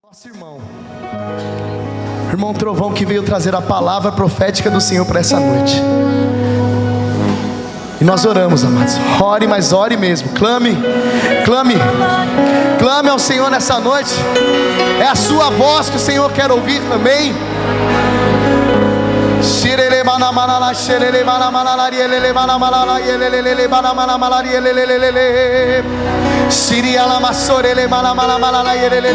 Nosso irmão Trovão, que veio trazer a palavra profética do Senhor para essa noite. E nós oramos, amados. Ore, mas ore mesmo. Clame ao Senhor nessa noite. É a sua voz que o Senhor quer ouvir também. Siria la masore le mana mana mana la yele le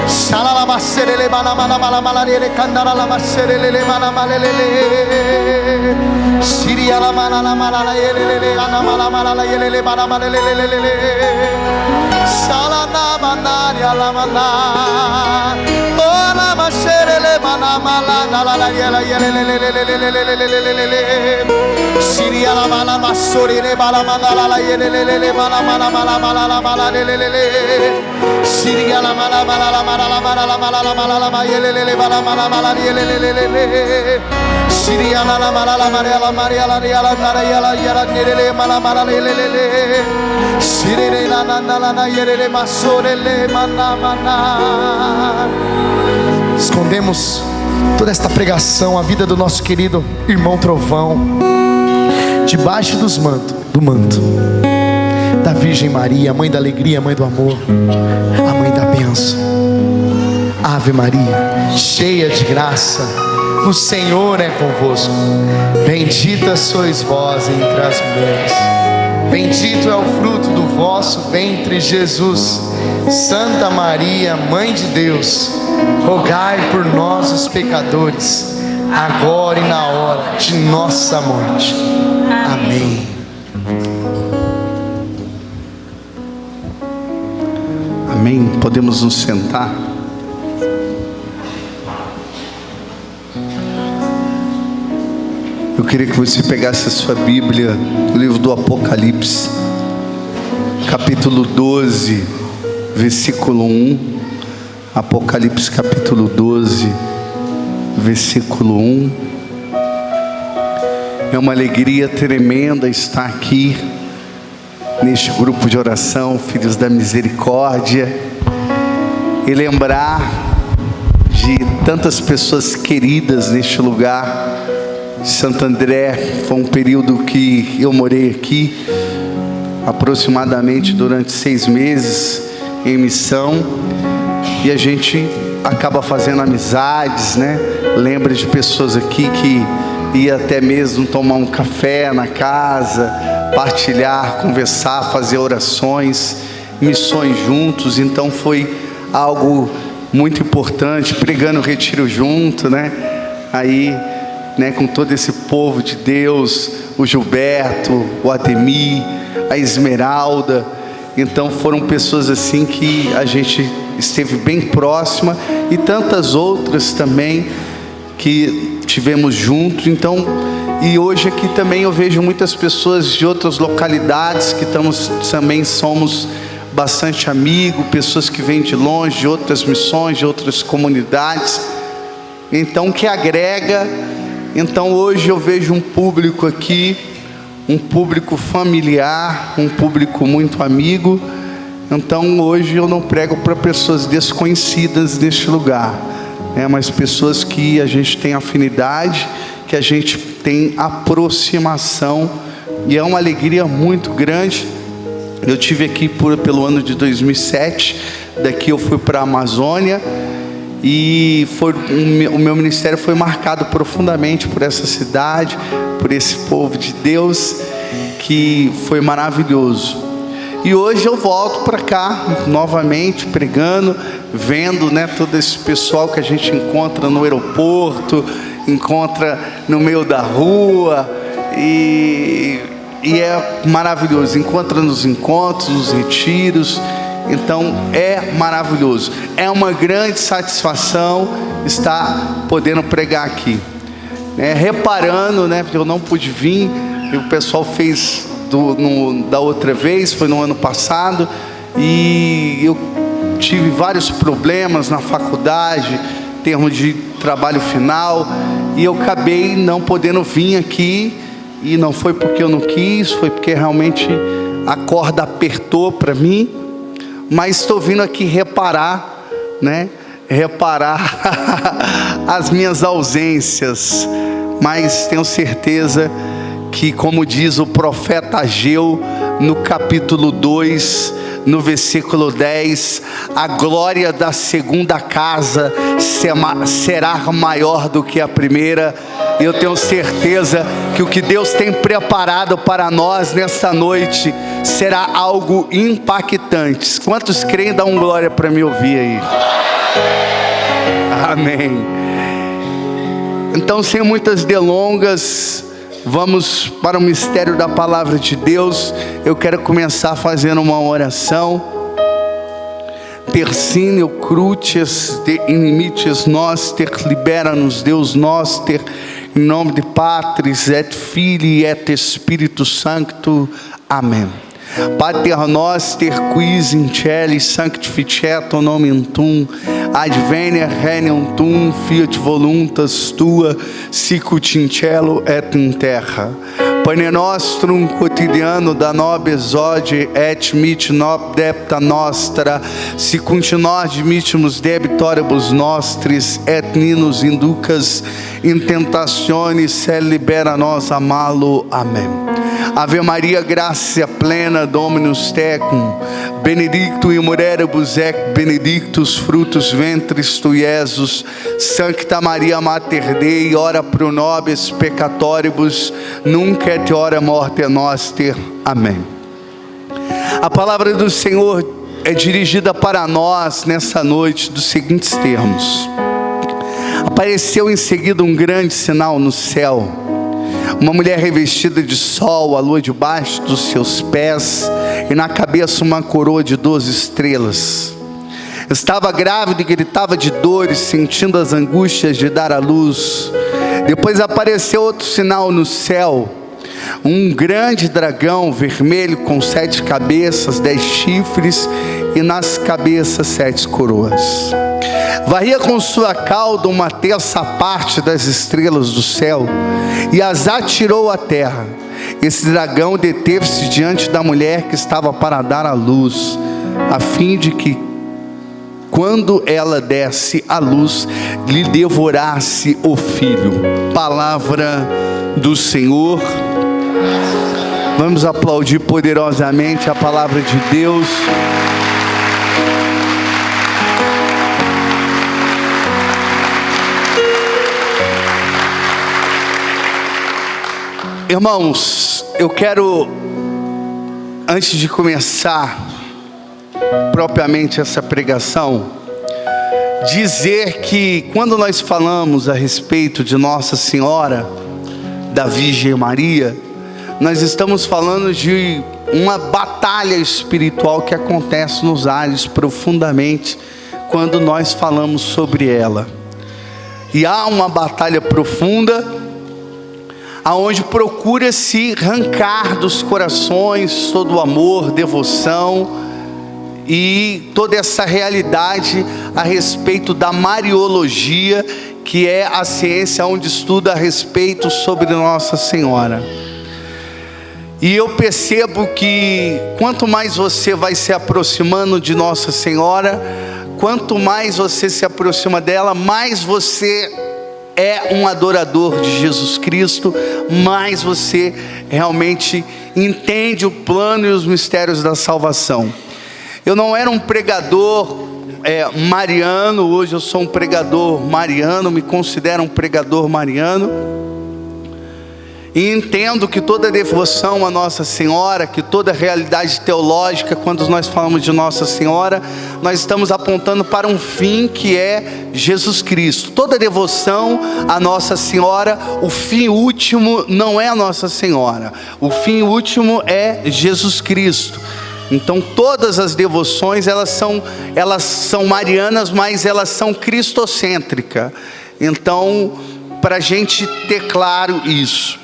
shala la masere le mana mana mana mana le kandara la masere le mana mana le Siria la mana la yele le ana mana mana la yele le mana mana le shala na mandaria la mana oh la masere le mana mana la yele le Siria la mana masore le mana mana la yele le mala mala mala mala la mala le Siria la mala mala la mala la mala la mala la mala la mala le mala mala mala le Siria la mala la maria la maria la la tara ya la le mala mala le Siria la nanda la yele masore le mana mana. Escondemos toda esta pregação, a vida do nosso querido irmão Trovão, debaixo do manto da Virgem Maria, mãe da alegria, mãe do amor, a mãe da bênção. Ave Maria, cheia de graça, o Senhor é convosco. Bendita sois vós entre as mulheres, bendito é o fruto do vosso ventre, Jesus. Santa Maria, Mãe de Deus, rogai por nós os pecadores, agora e na hora de nossa morte. Amém. Amém. Podemos nos sentar. Eu queria que você pegasse a sua Bíblia, o livro do Apocalipse, capítulo 12, versículo 1. Apocalipse capítulo 12, versículo 1. É uma alegria tremenda estar aqui neste grupo de oração, Filhos da Misericórdia, e lembrar de tantas pessoas queridas neste lugar. Santo André foi um período que eu morei aqui, aproximadamente durante 6 meses em missão, e a gente acaba fazendo amizades, né? Lembra de pessoas aqui que ia até mesmo tomar um café na casa, partilhar, conversar, fazer orações, missões juntos. Então foi algo muito importante, pregando o retiro junto, né? Aí, né, com todo esse povo de Deus, o Gilberto, o Ademir, a Esmeralda. Então foram pessoas assim que a gente esteve bem próxima, e tantas outras também que tivemos juntos. Então, e hoje aqui também eu vejo muitas pessoas de outras localidades que também somos bastante amigos, pessoas que vêm de longe, de outras missões, de outras comunidades, então que agrega. Então hoje eu vejo um público aqui, um público familiar, um público muito amigo. Então hoje eu não prego para pessoas desconhecidas neste lugar, mas pessoas que a gente tem afinidade, que a gente tem aproximação, e é uma alegria muito grande. Eu tive aqui pelo ano de 2007, daqui eu fui para a Amazônia, e o meu ministério foi marcado profundamente por essa cidade, por esse povo de Deus, que foi maravilhoso. E hoje eu volto para cá novamente pregando, vendo, né, todo esse pessoal que a gente encontra no aeroporto, encontra no meio da rua, e é maravilhoso. Encontra nos encontros, nos retiros. Então é maravilhoso, é uma grande satisfação estar podendo pregar aqui, reparando, né, porque eu não pude vir, e o pessoal fez da outra vez, foi no ano passado, e eu tive vários problemas na faculdade, em termos de trabalho final, e eu acabei não podendo vir aqui. E não foi porque eu não quis, foi porque realmente a corda apertou para mim. mas estou vindo aqui reparar, né? Reparar as minhas ausências, mas tenho certeza que, como diz o profeta Ageu, no capítulo 2, no versículo 10, a glória da segunda casa será maior do que a primeira. Eu tenho certeza que o que Deus tem preparado para nós nesta noite será algo impactante. Quantos creem? Dá glória para me ouvir aí. Amém. Então, sem muitas delongas, vamos para o mistério da palavra de Deus. Eu quero começar fazendo uma oração. Persine crucis de inimites noster, libera-nos Deus noster, em nome de Patris et Filii et Spiritus Sancto. Amém. Pater noster, quis in celis sanctificetur nomen tuum, adveniat regnum tuum, fiat voluntas tua, sicut in cielo et in terra. Pane nostrum quotidiano da nobis hodie, et mit nobis debita nostra, sicut nos dimittimus debitoribus nostris, et ni nos inducas in tentationis, sed libera nos a malo. Amém. Ave Maria, gratia plena, Dominus tecum, benedictum in mulieribus et benedictus fructus ventris tui, Iesus. Sancta Maria Mater Dei, ora pro nobis peccatoribus, nunc et hora morte noster. Amém. A palavra do Senhor é dirigida para nós nessa noite dos seguintes termos: apareceu em seguida um grande sinal no céu, uma mulher revestida de sol, a lua debaixo dos seus pés, e na cabeça uma coroa de 12 estrelas. Estava grávida e gritava de dores, sentindo as angústias de dar à luz. Depois apareceu outro sinal no céu, um grande dragão vermelho com 7 cabeças, 10 chifres, e nas cabeças 7 coroas. Varria com sua cauda uma terça parte das estrelas do céu e as atirou à terra. Esse dragão deteve-se diante da mulher que estava para dar à luz, a fim de que, quando ela desse à luz, lhe devorasse o filho. Palavra do Senhor. Vamos aplaudir poderosamente a palavra de Deus. Irmãos, eu quero, antes de começar propriamente essa pregação, dizer que quando nós falamos a respeito de Nossa Senhora da Virgem Maria, nós estamos falando de uma batalha espiritual que acontece nos ares profundamente quando nós falamos sobre ela. E há uma batalha profunda aonde procura-se arrancar dos corações todo o amor, devoção e toda essa realidade a respeito da Mariologia, que é a ciência onde estuda a respeito sobre Nossa Senhora. E eu percebo que quanto mais você vai se aproximando de Nossa Senhora, quanto mais você se aproxima dela, mais você é um adorador de Jesus Cristo, mais você realmente entende o plano e os mistérios da salvação. Eu não era um pregador mariano, hoje eu sou um pregador mariano, me considero um pregador mariano, e entendo que toda devoção a Nossa Senhora, que toda realidade teológica, quando nós falamos de Nossa Senhora, nós estamos apontando para um fim que é Jesus Cristo. Toda devoção a Nossa Senhora, o fim último não é a Nossa Senhora, o fim último é Jesus Cristo. Então todas as devoções elas são marianas, mas elas são cristocêntricas. Então, para a gente ter claro isso.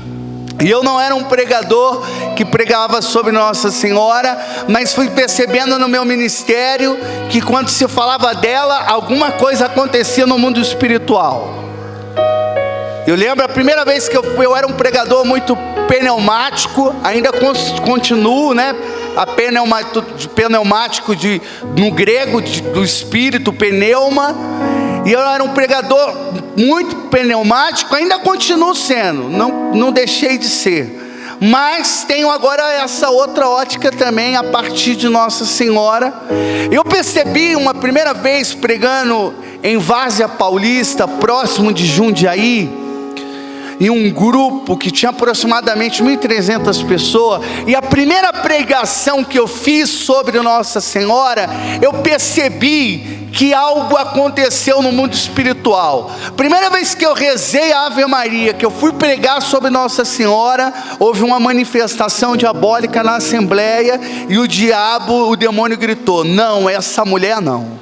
E eu não era um pregador que pregava sobre Nossa Senhora, mas fui percebendo no meu ministério que quando se falava dela, alguma coisa acontecia no mundo espiritual. Eu lembro a primeira vez que eu era um pregador muito pneumático, ainda continuo, né? pneumático no grego do espírito, pneuma. E eu era um pregador muito pneumático, ainda continuo sendo, não deixei de ser. Mas tenho agora essa outra ótica também, a partir de Nossa Senhora. Eu percebi uma primeira vez pregando em Várzea Paulista, próximo de Jundiaí, em um grupo que tinha aproximadamente 1.300 pessoas, e a primeira pregação que eu fiz sobre Nossa Senhora, eu percebi que algo aconteceu no mundo espiritual. Primeira vez que eu rezei a Ave Maria, que eu fui pregar sobre Nossa Senhora, houve uma manifestação diabólica na assembleia, e o demônio gritou: não, essa mulher não.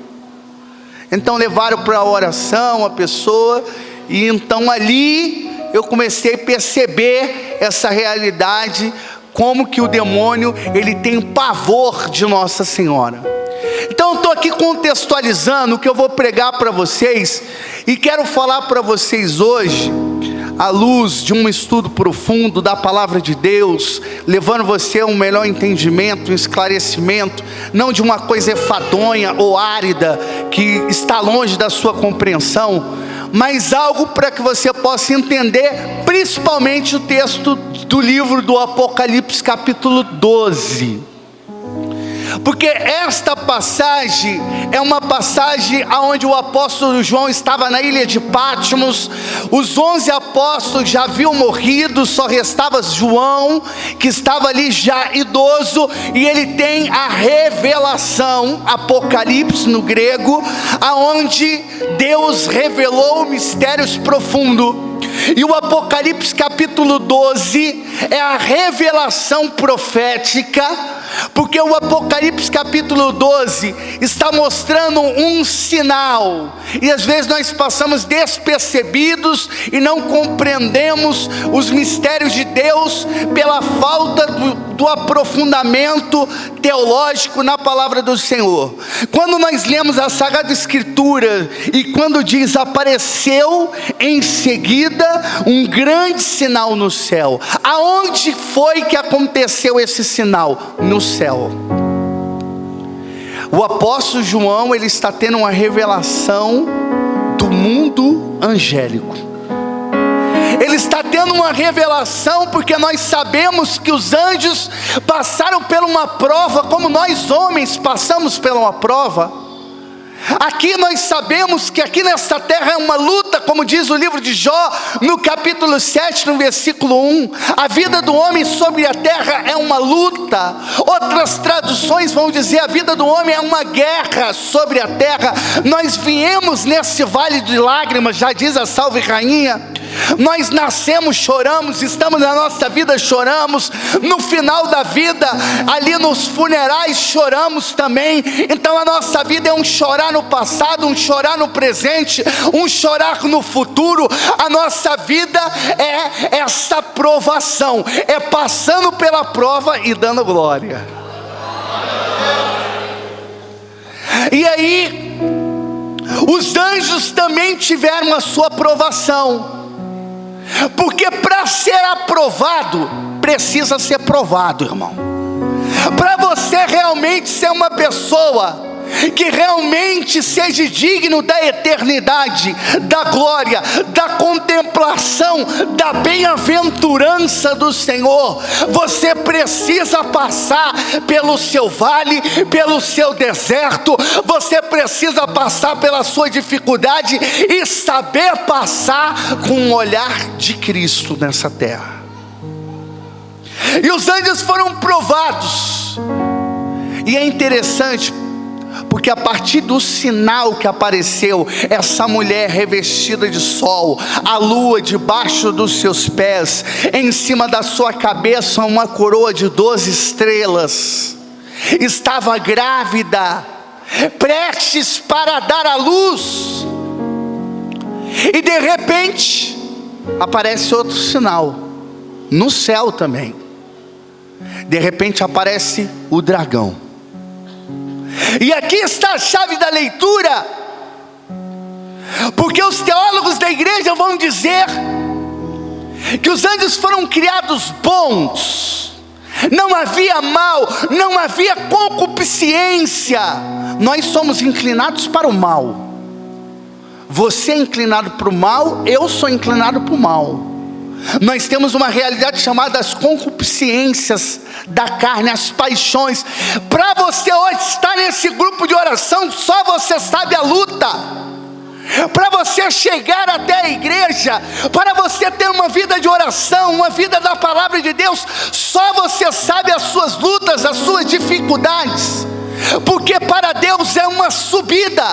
Então levaram para a oração a pessoa, e então ali eu comecei a perceber essa realidade, como que o demônio, ele tem pavor de Nossa Senhora. Então eu estou aqui contextualizando o que eu vou pregar para vocês, e quero falar para vocês hoje, à luz de um estudo profundo da palavra de Deus, levando você a um melhor entendimento, um esclarecimento, não de uma coisa enfadonha ou árida, que está longe da sua compreensão, mas algo para que você possa entender, principalmente o texto do livro do Apocalipse, capítulo 12. Porque esta passagem é uma passagem onde o apóstolo João estava na ilha de Patmos. Os 11 apóstolos já haviam morrido, só restava João, que estava ali já idoso, e ele tem a revelação, Apocalipse no grego, aonde Deus revelou mistérios profundos. E o Apocalipse capítulo 12 é a revelação profética, porque o Apocalipse capítulo 12 está mostrando um sinal, e às vezes nós passamos despercebidos e não compreendemos os mistérios de Deus pela falta do aprofundamento teológico na palavra do Senhor. Quando nós lemos a Sagrada Escritura, e quando diz: apareceu em seguida um grande sinal no céu. Aonde foi que aconteceu esse sinal? No céu. O apóstolo João, ele está tendo uma revelação do mundo angélico. Ele está tendo uma revelação, porque nós sabemos que os anjos passaram por uma prova, como nós homens passamos por uma prova. Aqui nós sabemos que aqui nesta terra é uma luta, como diz o livro de Jó, no capítulo 7, no versículo 1. A vida do homem sobre a terra é uma luta. Outras traduções vão dizer: a vida do homem é uma guerra sobre a terra. Nós viemos nesse vale de lágrimas, já diz a Salve Rainha. Nós nascemos, choramos, estamos na nossa vida, choramos, no final da vida, ali nos funerais, choramos também. Então a nossa vida é um chorar no passado, um chorar no presente, um chorar no futuro. A nossa vida é essa provação, é passando pela prova e dando glória. E aí, os anjos também tiveram a sua provação, porque para ser aprovado, precisa ser provado, irmão. Para você realmente ser uma pessoa que realmente seja digno da eternidade, da glória, da contemplação, da bem-aventurança do Senhor, você precisa passar pelo seu vale, pelo seu deserto. Você precisa passar pela sua dificuldade e saber passar com um olhar de Cristo nessa terra. E os anjos foram provados, e é interessante, porque a partir do sinal que apareceu, essa mulher revestida de sol, a lua debaixo dos seus pés, em cima da sua cabeça uma coroa de 12 estrelas, estava grávida, prestes para dar à luz. E de repente aparece outro sinal no céu também. De repente aparece o dragão. E aqui está a chave da leitura, porque os teólogos da igreja vão dizer que os anjos foram criados bons, não havia mal, não havia concupiscência. Nós somos inclinados para o mal. Você é inclinado para o mal, eu sou inclinado para o mal. Nós temos uma realidade chamada as concupiscências da carne, as paixões. Para você hoje estar nesse grupo de oração, só você sabe a luta. Para você chegar até a igreja, para você ter uma vida de oração, uma vida da palavra de Deus, só você sabe as suas lutas, as suas dificuldades. Porque para Deus é uma subida,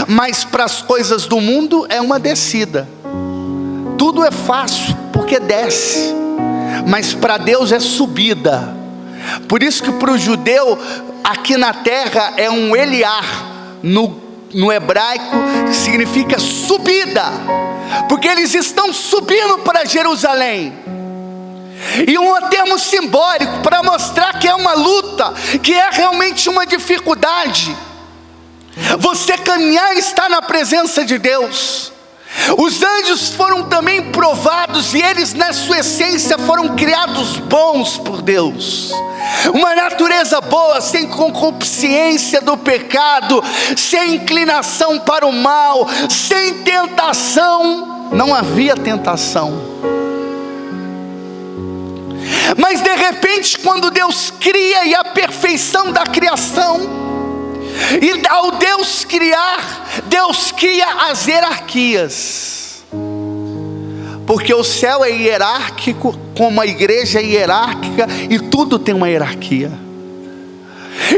mas para as coisas do mundo é uma descida. Tudo é fácil porque desce, mas para Deus é subida. Por isso que para o judeu aqui na terra é um Eliar no hebraico, que significa subida, porque eles estão subindo para Jerusalém. E um termo simbólico para mostrar que é uma luta, que é realmente uma dificuldade. Você caminhar e estar na presença de Deus. Os anjos foram também provados, e eles na sua essência foram criados bons por Deus. Uma natureza boa, sem concupiscência do pecado, sem inclinação para o mal, sem tentação. Não havia tentação. Mas de repente, quando Deus cria, e a perfeição da criação, e ao Deus criar, Deus cria as hierarquias. Porque o céu é hierárquico, como a igreja é hierárquica, e tudo tem uma hierarquia.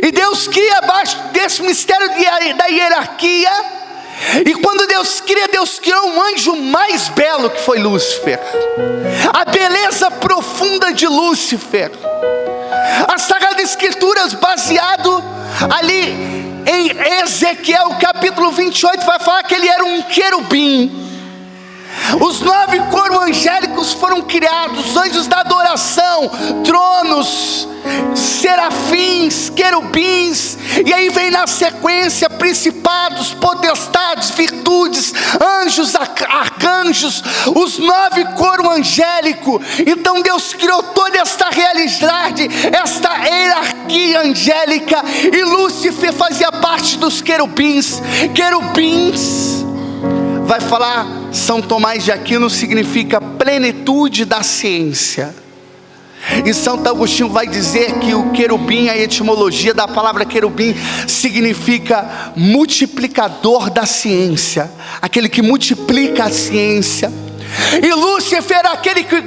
E Deus cria abaixo desse mistério da hierarquia. E quando Deus criou um anjo mais belo, que foi Lúcifer. A beleza profunda de Lúcifer. As Sagradas Escrituras, baseado ali em Ezequiel capítulo 28, vai falar que ele era um querubim. Os 9 coros angélicos foram criados, anjos da adoração, tronos, serafins, querubins, e aí vem na sequência principados, potestades, virtudes, anjos, arcanjos, os 9 coros angélicos. Então Deus criou toda esta realidade, esta hierarquia angélica, e Lúcifer fazia parte dos querubins. Querubins, vai falar São Tomás de Aquino, significa plenitude da ciência. E Santo Agostinho vai dizer que o querubim, a etimologia da palavra querubim, significa multiplicador da ciência, aquele que multiplica a ciência. E Lúcifer era aquele que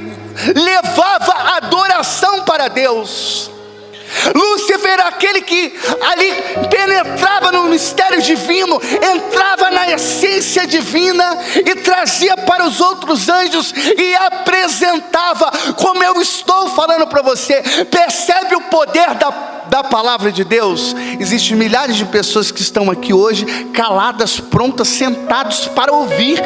levava a adoração para Deus. Lúcifer era aquele que ali penetrava no mistério divino, entrava na essência divina e trazia para os outros anjos e apresentava, como eu estou falando para você. Percebe o poder da palavra de Deus? Existem milhares de pessoas que estão aqui hoje caladas, prontas, sentados para ouvir,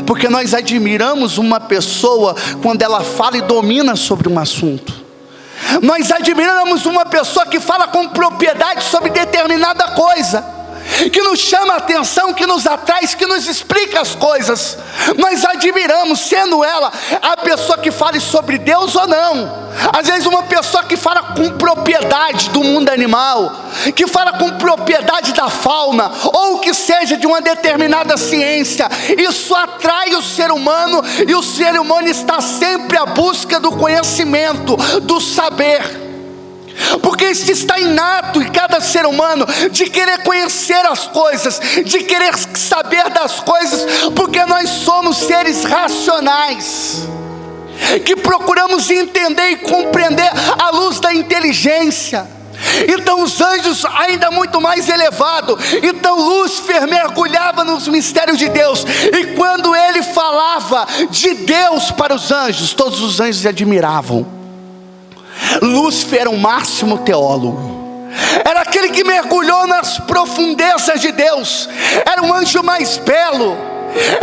porque nós admiramos uma pessoa quando ela fala e domina sobre um assunto. Nós admiramos uma pessoa que fala com propriedade sobre determinada coisa, que nos chama a atenção, que nos atrai, que nos explica as coisas. Nós admiramos, sendo ela a pessoa que fale sobre Deus ou não. Às vezes uma pessoa que fala com propriedade do mundo animal, que fala com propriedade da fauna, ou que seja de uma determinada ciência, isso atrai o ser humano, e o ser humano está sempre à busca do conhecimento, do saber. Porque isso está inato em cada ser humano, de querer conhecer as coisas, de querer saber das coisas, porque nós somos seres racionais, que procuramos entender e compreender à luz da inteligência. Então os anjos ainda muito mais elevado. Então Lúcifer mergulhava nos mistérios de Deus, e quando ele falava de Deus para os anjos, todos os anjos admiravam. Lúcifer era o máximo teólogo, era aquele que mergulhou nas profundezas de Deus, era um anjo mais belo,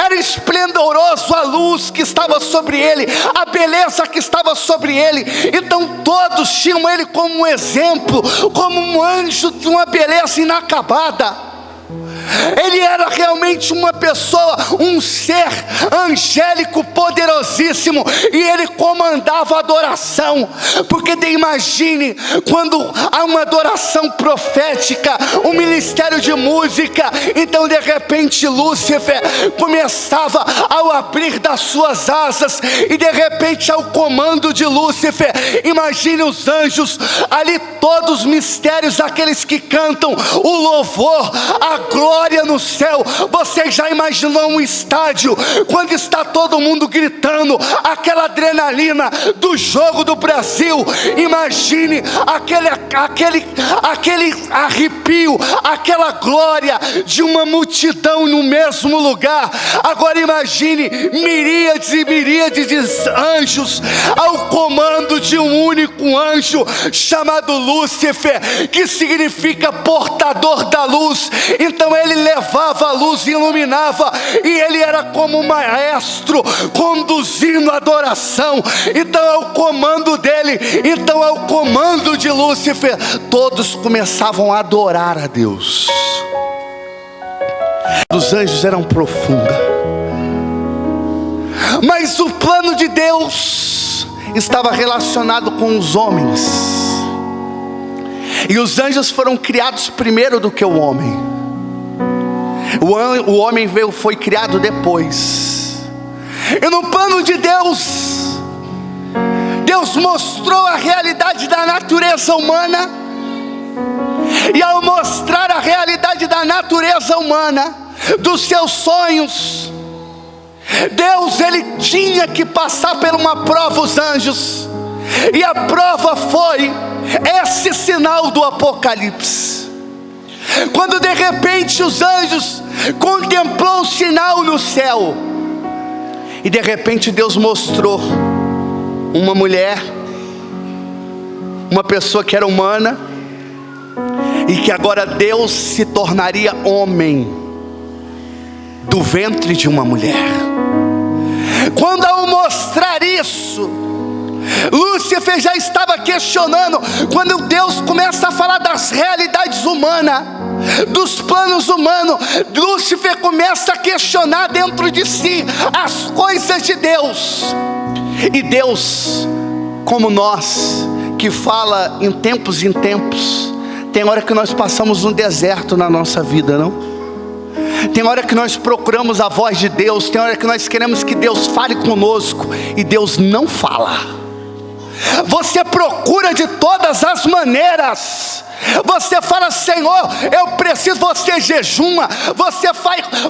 era esplendoroso a luz que estava sobre ele, a beleza que estava sobre ele. Então todos tinham ele como um exemplo, como um anjo de uma beleza inacabada. Ele era realmente uma pessoa, um ser angélico poderosíssimo, e ele comandava a adoração. Porque imagine, quando há uma adoração profética, um ministério de música, então de repente Lúcifer começava ao abrir das suas asas, e de repente ao comando de Lúcifer, imagine os anjos ali, todos os mistérios, aqueles que cantam o louvor, a glória no céu. Você já imaginou um estádio, quando está todo mundo gritando, aquela adrenalina do jogo do Brasil? Imagine aquele arrepio, aquela glória de uma multidão no mesmo lugar. Agora imagine miríades e miríades de anjos ao comando de um único anjo chamado Lúcifer, que significa portador da luz. Então ele levava a luz e iluminava, e ele era como um maestro conduzindo a adoração. Então ao comando dele, então ao comando de Lúcifer, todos começavam a adorar a Deus. Os anjos eram profunda, mas o plano de Deus estava relacionado com os homens, e os anjos foram criados primeiro do que o homem. O homem foi criado depois. E no plano de Deus, Deus mostrou a realidade da natureza humana, e ao mostrar a realidade da natureza humana, dos seus sonhos, Deus, ele tinha que passar por uma prova, os anjos, e a prova foi esse sinal do Apocalipse. Quando de repente os anjos contemplou o sinal no céu, e de repente Deus mostrou uma mulher, uma pessoa que era humana, e que agora Deus se tornaria homem do ventre de uma mulher. Quando ao mostrar isso, Lúcifer já estava questionando. Quando Deus começa a falar das realidades humanas, dos planos humanos, Lúcifer começa a questionar dentro de si as coisas de Deus. E Deus, como nós, que fala em tempos, tem hora que nós passamos um deserto na nossa vida, não? Tem hora que nós procuramos a voz de Deus, tem hora que nós queremos que Deus fale conosco, e Deus não fala. Você procura de todas as maneiras. Você fala: Senhor, eu preciso. Você jejuma, você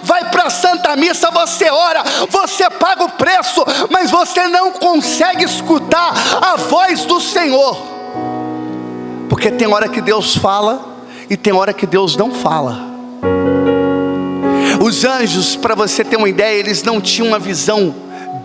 vai para a Santa Missa, você ora, você paga o preço, mas você não consegue escutar a voz do Senhor. Porque tem hora que Deus fala e tem hora que Deus não fala. Os anjos, para você ter uma ideia, eles não tinham uma visão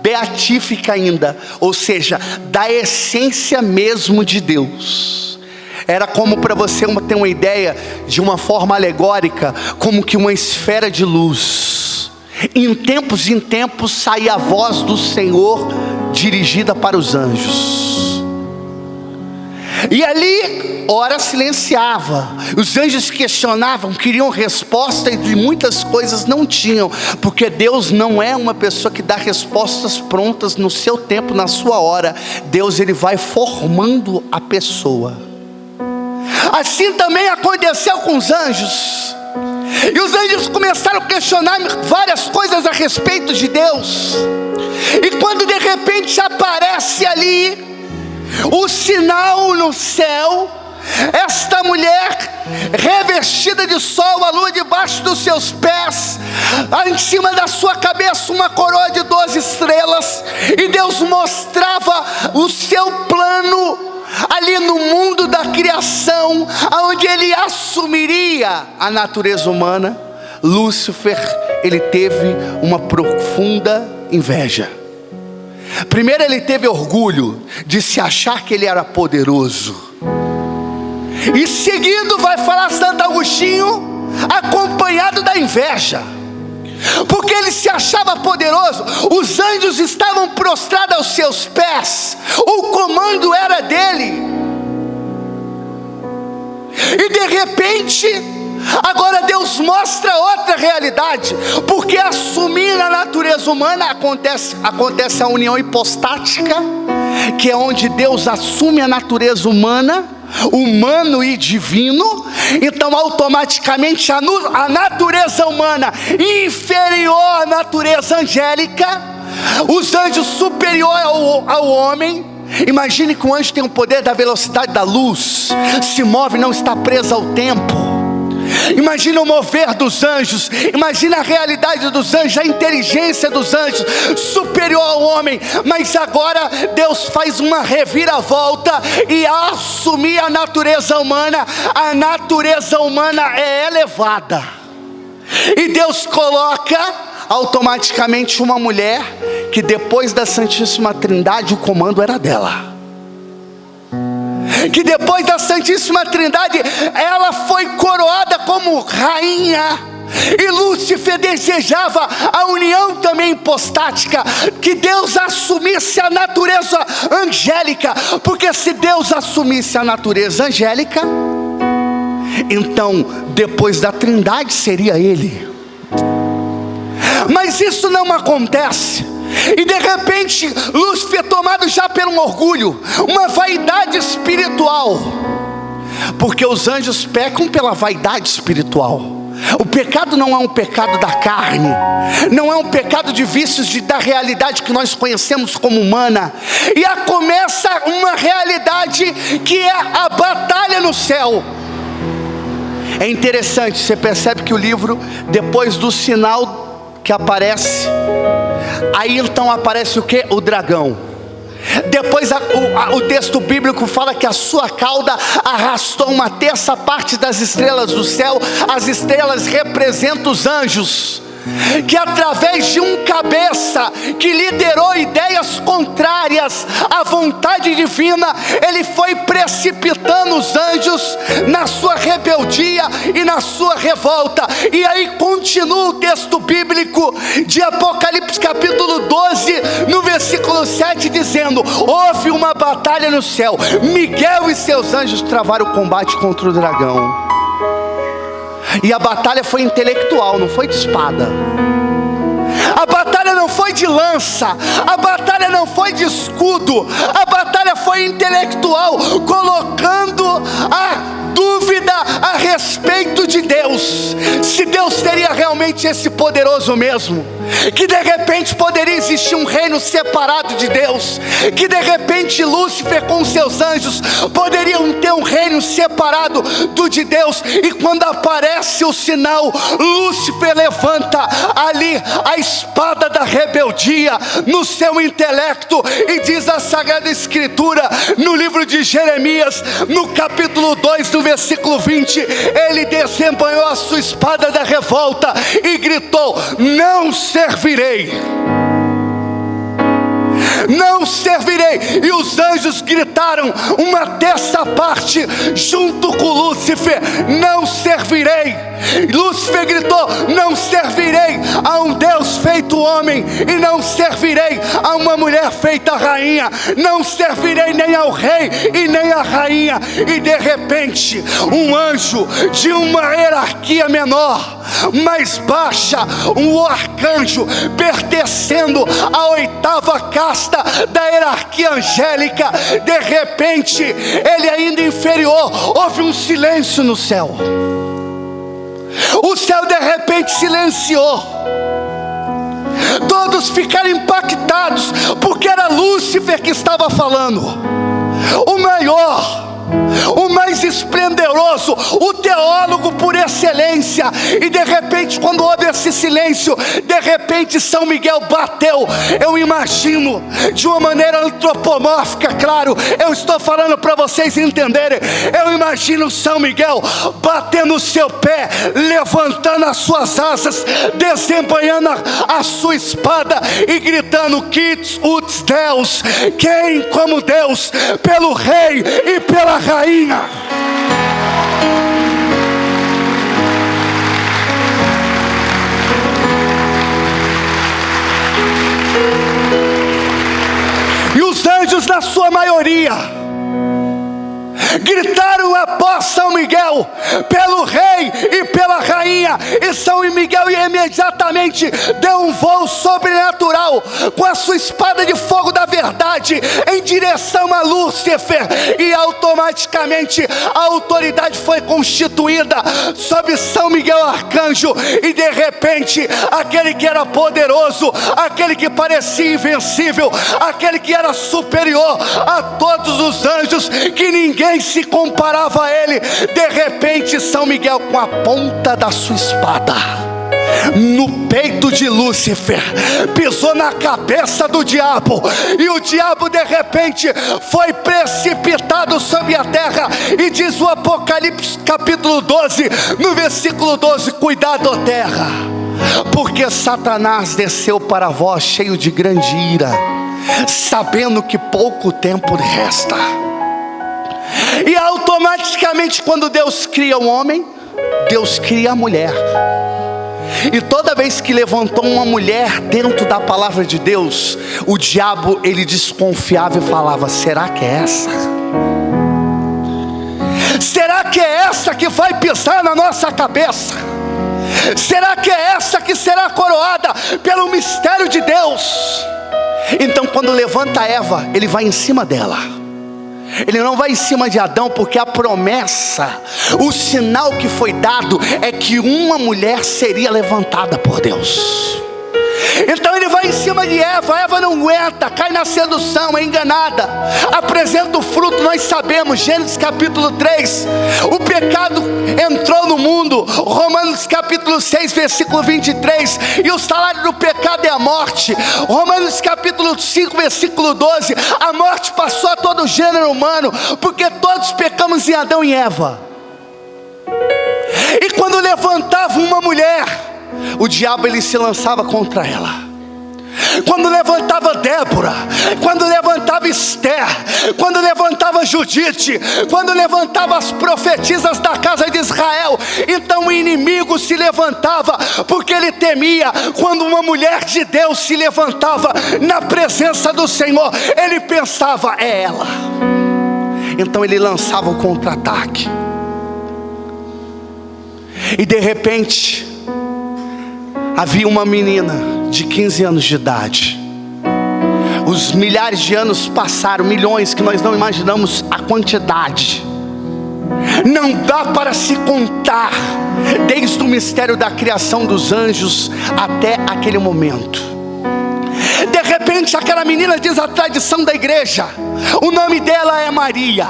beatífica ainda, ou seja, da essência mesmo de Deus. Era como, para você ter uma ideia, de uma forma alegórica, como que uma esfera de luz. Em tempos saía a voz do Senhor dirigida para os anjos. E ali, ora silenciava. Os anjos questionavam, queriam resposta, e de muitas coisas não tinham, porque Deus não é uma pessoa que dá respostas prontas no seu tempo, na sua hora. Deus, ele vai formando a pessoa. Assim também aconteceu com os anjos. E os anjos começaram a questionar várias coisas a respeito de Deus. E quando de repente aparece ali o sinal no céu, esta mulher revestida de sol, a lua debaixo dos seus pés, em cima da sua cabeça uma coroa de 12 estrelas, e Deus mostrava o seu plano ali no mundo da criação, onde ele assumiria a natureza humana. Lúcifer, ele teve uma profunda inveja. Primeiro, ele teve orgulho de se achar que ele era poderoso. E seguido vai falar Santo Agostinho, acompanhado da inveja, porque ele se achava poderoso. Os anjos estavam prostrados aos seus pés, o comando era dele. E de repente Agora Deus mostra outra realidade, porque assumir a natureza humana acontece a união hipostática, que é onde Deus assume a natureza humana, humano e divino. Então automaticamente a natureza humana inferior à natureza angélica, os anjos superior ao homem. Imagine que um anjo tem o poder da velocidade da luz, se move, não está preso ao tempo. Imagina o mover dos anjos, imagina a realidade dos anjos, a inteligência dos anjos, superior ao homem. Mas agora Deus faz uma reviravolta e assumir a natureza humana é elevada. E Deus coloca automaticamente uma mulher, que depois da Santíssima Trindade o comando era dela. Que depois da Santíssima Trindade ela foi coroada como rainha. E Lúcifer desejava a união também hipostática, que Deus assumisse a natureza angélica, porque se Deus assumisse a natureza angélica, então depois da Trindade seria ele. Mas isso não acontece. E de repente Lúcifer, tomado já pelo orgulho, uma vaidade espiritual, porque os anjos pecam pela vaidade espiritual. O pecado não é um pecado da carne, não é um pecado de vícios da realidade que nós conhecemos como humana. E começa uma realidade que é a batalha no céu. É interessante, você percebe que o livro, depois do sinal que aparece, aí então aparece o que? O dragão. Depois o texto bíblico fala que a sua cauda arrastou uma terça parte das estrelas do céu. As estrelas representam os anjos, que através de um cabeça que liderou ideias contrárias à vontade divina, ele foi precipitando os anjos na sua rebeldia e na sua revolta. E aí continua o texto bíblico de Apocalipse capítulo 12, no versículo 7, dizendo: houve uma batalha no céu, Miguel e seus anjos travaram o combate contra o dragão. E a batalha foi intelectual, não foi de espada. A batalha não foi de lança, a batalha não foi de escudo, a batalha foi intelectual, colocando a dúvida a respeito de Deus, se Deus seria realmente esse poderoso mesmo, que de repente poderia existir um reino separado de Deus, que de repente Lúcifer com seus anjos poderiam ter um reino separado do de Deus. E quando aparece o sinal, Lúcifer levanta ali a espada da rebeldia no seu intelecto, e diz a Sagrada Escritura no livro de Jeremias, no capítulo 2, no versículo 20, ele desembanhou a sua espada da revolta e gritou: não servirei, não servirei. E os anjos gritaram uma terça parte junto com Lúcifer: não servirei. Lúcifer gritou: não servirei a um Deus feito homem, e não servirei a uma mulher feita rainha, não servirei nem ao rei e nem à rainha. E de repente um anjo de uma hierarquia menor, mais baixa, um arcanjo pertencendo à oitava casta da hierarquia angélica, de repente ele ainda inferior, houve um silêncio no céu. O céu de repente silenciou. Todos ficaram impactados, porque era Lúcifer que estava falando, o maior, o mais esplendoroso, o teólogo por excelência. E de repente, quando houve esse silêncio, de repente São Miguel bateu. Eu imagino de uma maneira antropomórfica, claro, eu estou falando para vocês entenderem. Eu imagino São Miguel batendo o seu pé, levantando as suas asas, desembanhando a sua espada e gritando: Quis ut Deus, quem como Deus, pelo rei e pela rainha. E os anjos, na sua maioria, gritaram após São Miguel, pelo rei e pela rainha, e São Miguel imediatamente deu um voo sobrenatural, com a sua espada de fogo da verdade, em direção a Lúcifer, e automaticamente a autoridade foi constituída sobre São Miguel Arcanjo, e de repente, aquele que era poderoso, aquele que parecia invencível, aquele que era superior a todos os anjos, que ninguém se comparava a ele, de repente São Miguel, com a ponta da sua espada no peito de Lúcifer, pisou na cabeça do diabo, e o diabo de repente foi precipitado sobre a terra. E diz o Apocalipse capítulo 12, no versículo 12: cuidado, ó terra, porque Satanás desceu para vós cheio de grande ira, sabendo que pouco tempo resta. E automaticamente, quando Deus cria o homem, Deus cria a mulher. E toda vez que levantou uma mulher dentro da palavra de Deus, o diabo, ele desconfiava e falava: será que é essa? Será que é essa que vai pisar na nossa cabeça? Será que é essa que será coroada pelo mistério de Deus? Então, quando levanta Eva, ele vai em cima dela. Ele não vai em cima de Adão, porque a promessa, o sinal que foi dado é que uma mulher seria levantada por Deus. Então ele vai em cima de Eva. Eva não aguenta, cai na sedução, é enganada, apresenta o fruto. Nós sabemos, Gênesis capítulo 3, o pecado entrou no mundo. Romanos capítulo 6, versículo 23, e o salário do pecado é a morte. Romanos capítulo 5, versículo 12, a morte passou a todo o gênero humano, porque todos pecamos em Adão e Eva. E quando levantava uma mulher, o diabo, ele se lançava contra ela. Quando levantava Débora, quando levantava Esther, quando levantava Judite, quando levantava as profetisas da casa de Israel, então o inimigo se levantava, porque ele temia. Quando uma mulher de Deus se levantava na presença do Senhor, ele pensava: é ela. Então ele lançava o contra-ataque. E de repente, havia uma menina de 15 anos de idade. Os milhares de anos passaram, milhões, que nós não imaginamos a quantidade. Não dá para se contar, desde o mistério da criação dos anjos até aquele momento. De repente, aquela menina, diz a tradição da igreja, o nome dela é Maria.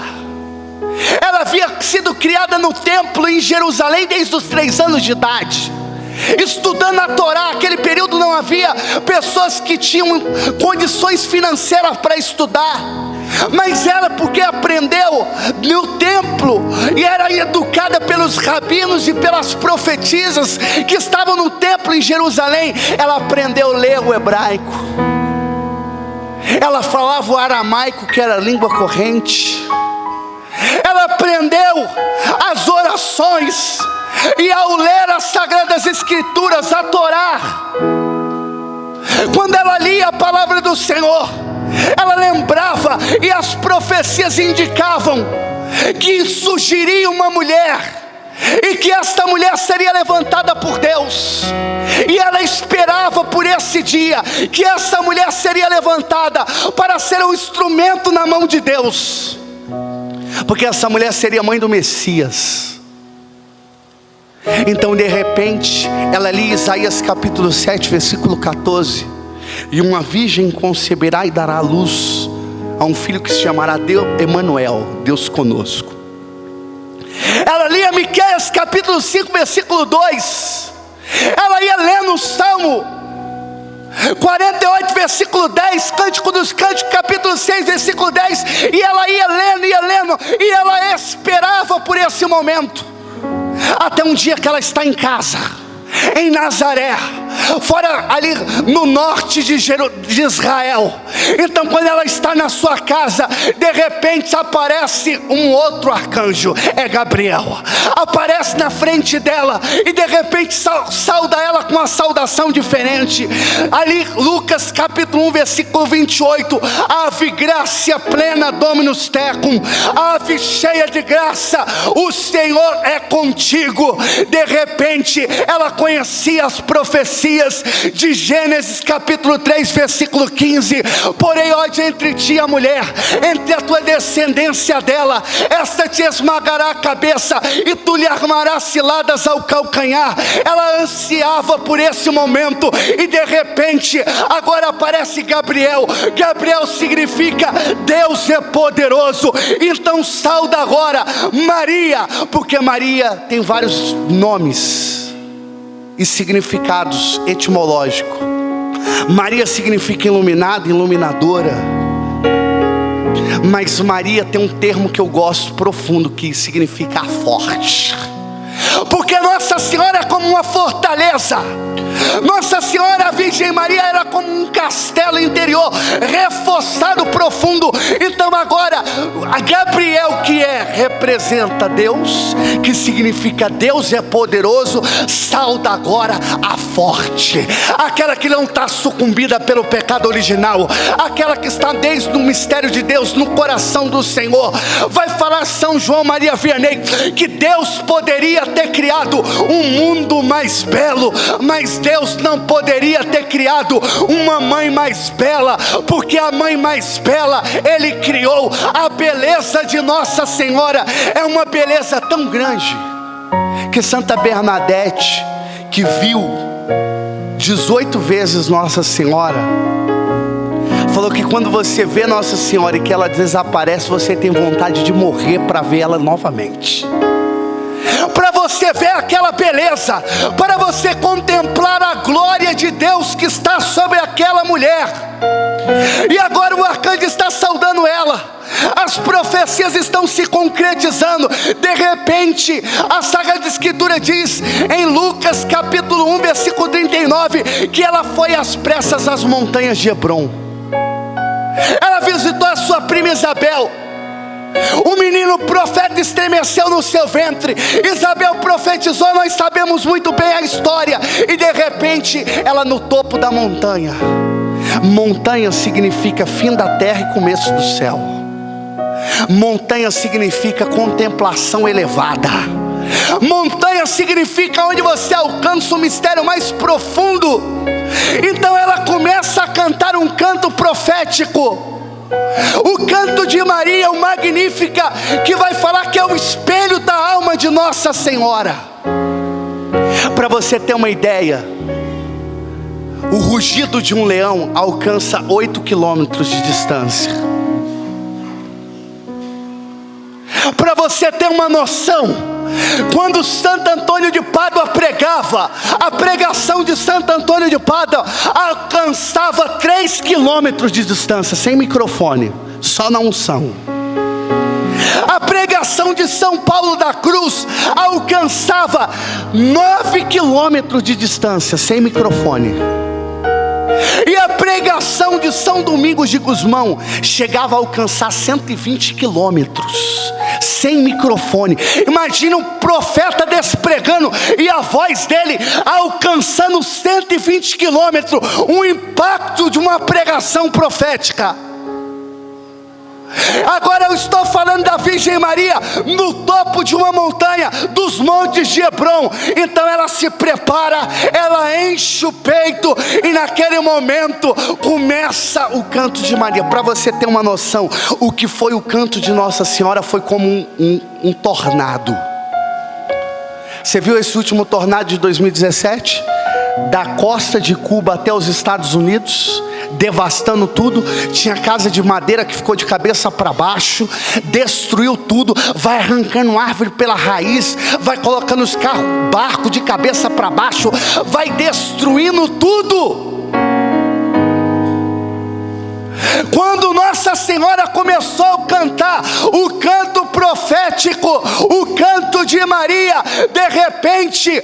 Ela havia sido criada no templo em Jerusalém desde os 3 anos de idade, estudando a Torá. Aquele período não havia pessoas que tinham condições financeiras para estudar, mas ela, porque aprendeu no templo e era educada pelos rabinos e pelas profetisas que estavam no templo em Jerusalém, ela aprendeu a ler o hebraico. Ela falava o aramaico, que era a língua corrente. Ela aprendeu as orações, e ao ler as Sagradas Escrituras, a Torá, quando ela lia a palavra do Senhor, ela lembrava, e as profecias indicavam que surgiria uma mulher, e que esta mulher seria levantada por Deus. E ela esperava por esse dia, que essa mulher seria levantada para ser um instrumento na mão de Deus, porque essa mulher seria mãe do Messias. Então, de repente, ela lia Isaías capítulo 7, versículo 14: e uma virgem conceberá e dará à luz a um filho que se chamará Emanuel, Deus conosco. Ela lia Miqueias capítulo 5, versículo 2. Ela ia lendo o Salmo 48, versículo 10, Cântico dos Cânticos, capítulo 6, versículo 10. E ela ia lendo, e ela esperava por esse momento, até um dia que ela está em casa, em Nazaré, fora ali no norte de Israel. Então quando ela está na sua casa, de repente aparece um outro arcanjo, é Gabriel, aparece na frente dela e de repente sauda ela com uma saudação diferente. Ali Lucas capítulo 1 versículo 28, ave gracia plena Dominus tecum, ave cheia de graça, o Senhor é contigo. De repente ela conhecia as profecias de Gênesis capítulo 3 versículo 15, porém ódio entre ti e a mulher, entre a tua descendência dela, esta te esmagará a cabeça e tu lhe armarás ciladas ao calcanhar. Ela ansiava por esse momento e de repente agora aparece Gabriel. Gabriel significa Deus é poderoso. Então sauda agora Maria, porque Maria tem vários nomes e significados etimológicos. Maria significa iluminada, iluminadora. Mas Maria tem um termo que eu gosto profundo, que significa forte. Porque Nossa Senhora é como uma fortaleza. Nossa Senhora, a Virgem Maria, era como um castelo interior, reforçado, profundo. Então agora, a Gabriel, que representa Deus, que significa Deus é poderoso, sauda agora a forte, aquela que não está sucumbida pelo pecado original, aquela que está desde o mistério de Deus no coração do Senhor. Vai falar São João Maria Vianney que Deus poderia ter criado um mundo mais belo, mas Deus não poderia ter criado uma mãe mais bela, porque a mãe mais bela Ele criou. A beleza de Nossa Senhora é uma beleza tão grande que Santa Bernadette, que viu 18 vezes Nossa Senhora, falou que quando você vê Nossa Senhora e que ela desaparece, você tem vontade de morrer para ver ela novamente, para você ver aquela beleza, para você contemplar a glória de Deus que está sobre aquela mulher. E agora o arcanjo está saudando ela, as profecias estão se concretizando. De repente a Sagrada Escritura diz em Lucas capítulo 1 versículo 39, que ela foi às pressas às montanhas de Hebrom. Ela visitou a sua prima Isabel. O menino profeta estremeceu no seu ventre. Isabel profetizou, nós sabemos muito bem a história. E de repente ela no topo da montanha. Montanha significa fim da terra e começo do céu. Montanha significa contemplação elevada. Montanha significa onde você alcança o mistério mais profundo. Então ela começa a cantar um canto profético, o canto de Maria, o Magnífica, que vai falar que é o espelho da alma de Nossa Senhora. Para você ter uma ideia, o rugido de um leão alcança 8 quilômetros de distância. Para você ter uma noção, quando Santo Antônio de Pádua pregava, a pregação de Santo Antônio de Pádua alcançava 3 quilômetros de distância, sem microfone, só na unção. A pregação de São Paulo da Cruz alcançava 9 quilômetros de distância, sem microfone. E a pregação de São Domingos de Gusmão chegava a alcançar 120 quilômetros, sem microfone. Imagina um profeta desse pregando e a voz dele alcançando 120 quilômetros, um impacto de uma pregação profética. Agora eu estou falando da Virgem Maria no topo de uma montanha, dos montes de Hebrom. Então ela se prepara, ela enche o peito e naquele momento começa o canto de Maria. Para você ter uma noção, o que foi o canto de Nossa Senhora foi como um tornado. Você viu esse último tornado de 2017? Da costa de Cuba até os Estados Unidos, devastando tudo. Tinha casa de madeira que ficou de cabeça para baixo, destruiu tudo, vai arrancando árvore pela raiz, vai colocando os carros, barco de cabeça para baixo, vai destruindo tudo. Quando Nossa Senhora começou a cantar o canto profético, profético, o canto de Maria. De repente,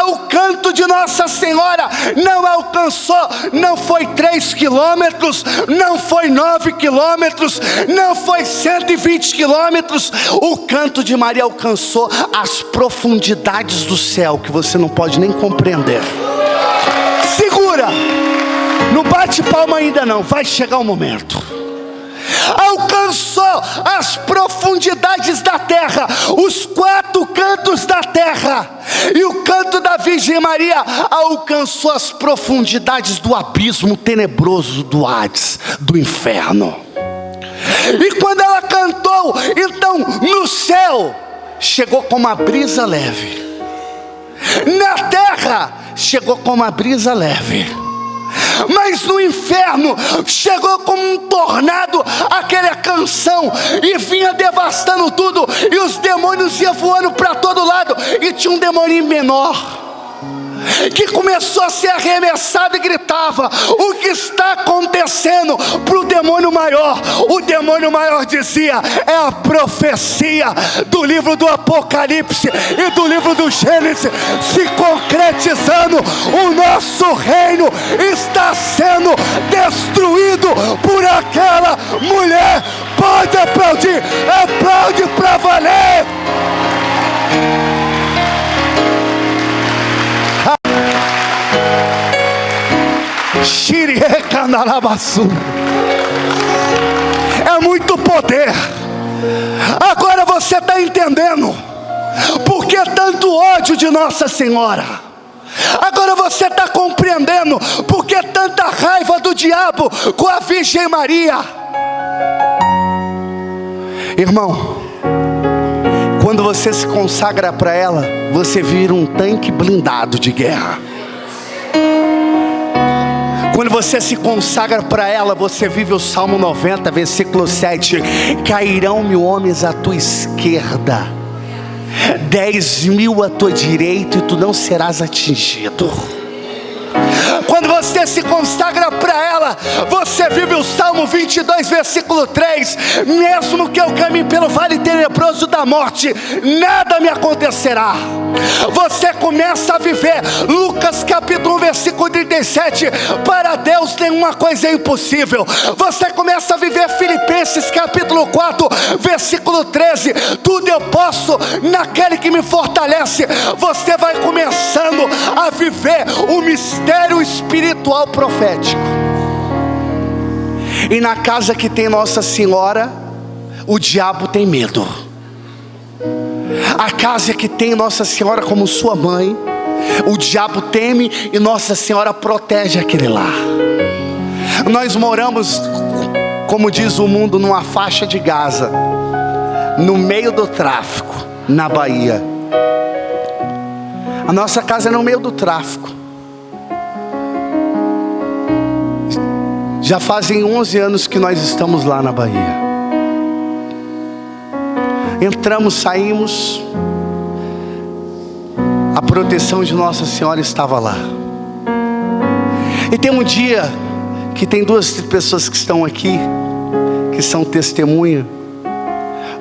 o canto de Nossa Senhora não alcançou, não foi 3 quilômetros, não foi 9 quilômetros, não foi 120 quilômetros. O canto de Maria alcançou as profundidades do céu, que você não pode nem compreender. Segura, não bate palma ainda não, vai chegar o momento. Alcançou as profundidades da terra, os 4 cantos da terra, e o canto da Virgem Maria alcançou as profundidades do abismo tenebroso do Hades, do inferno. E quando ela cantou, então no céu chegou com uma brisa leve, na terra chegou com uma brisa leve, mas no inferno chegou como um tornado aquela canção, e vinha devastando tudo, e os demônios iam voando para todo lado. E tinha um demoninho menor que começou a ser arremessado e gritava: o que está acontecendo? Para o demônio maior. O demônio maior dizia: é a profecia do livro do Apocalipse e do livro do Gênesis se concretizando. O nosso reino está sendo destruído por aquela mulher. Pode aplaudir, aplaude para valer. É muito poder. Agora você está entendendo por que tanto ódio de Nossa Senhora. Agora você está compreendendo por que tanta raiva do diabo com a Virgem Maria. Irmão, quando você se consagra para ela, você vira um tanque blindado de guerra. Quando você se consagra para ela, você vive o Salmo 90, versículo 7. Cairão 1000 homens à tua esquerda, 10.000 à tua direita, e tu não serás atingido. Quando você se consagra para ela, você vive o Salmo 22, versículo 3. Mesmo que eu caminhe pelo vale tenebroso da morte, nada me acontecerá. Você começa a viver Lucas capítulo 1, versículo 37. Para Deus nenhuma coisa é impossível. Você começa a viver Filipenses capítulo 4, versículo 13. Tudo eu posso naquele que me fortalece. Você vai começando a viver o mistério espiritual profético. E na casa que tem Nossa Senhora, o diabo tem medo. A casa que tem Nossa Senhora como sua mãe, o diabo teme, e Nossa Senhora protege aquele lar. Nós moramos, como diz o mundo, numa faixa de Gaza, no meio do tráfico, na Bahia. A nossa casa é no meio do tráfico. Já fazem 11 anos que nós estamos lá na Bahia. Entramos, saímos, a proteção de Nossa Senhora estava lá. E tem um dia que tem 2 pessoas que estão aqui, que são testemunha,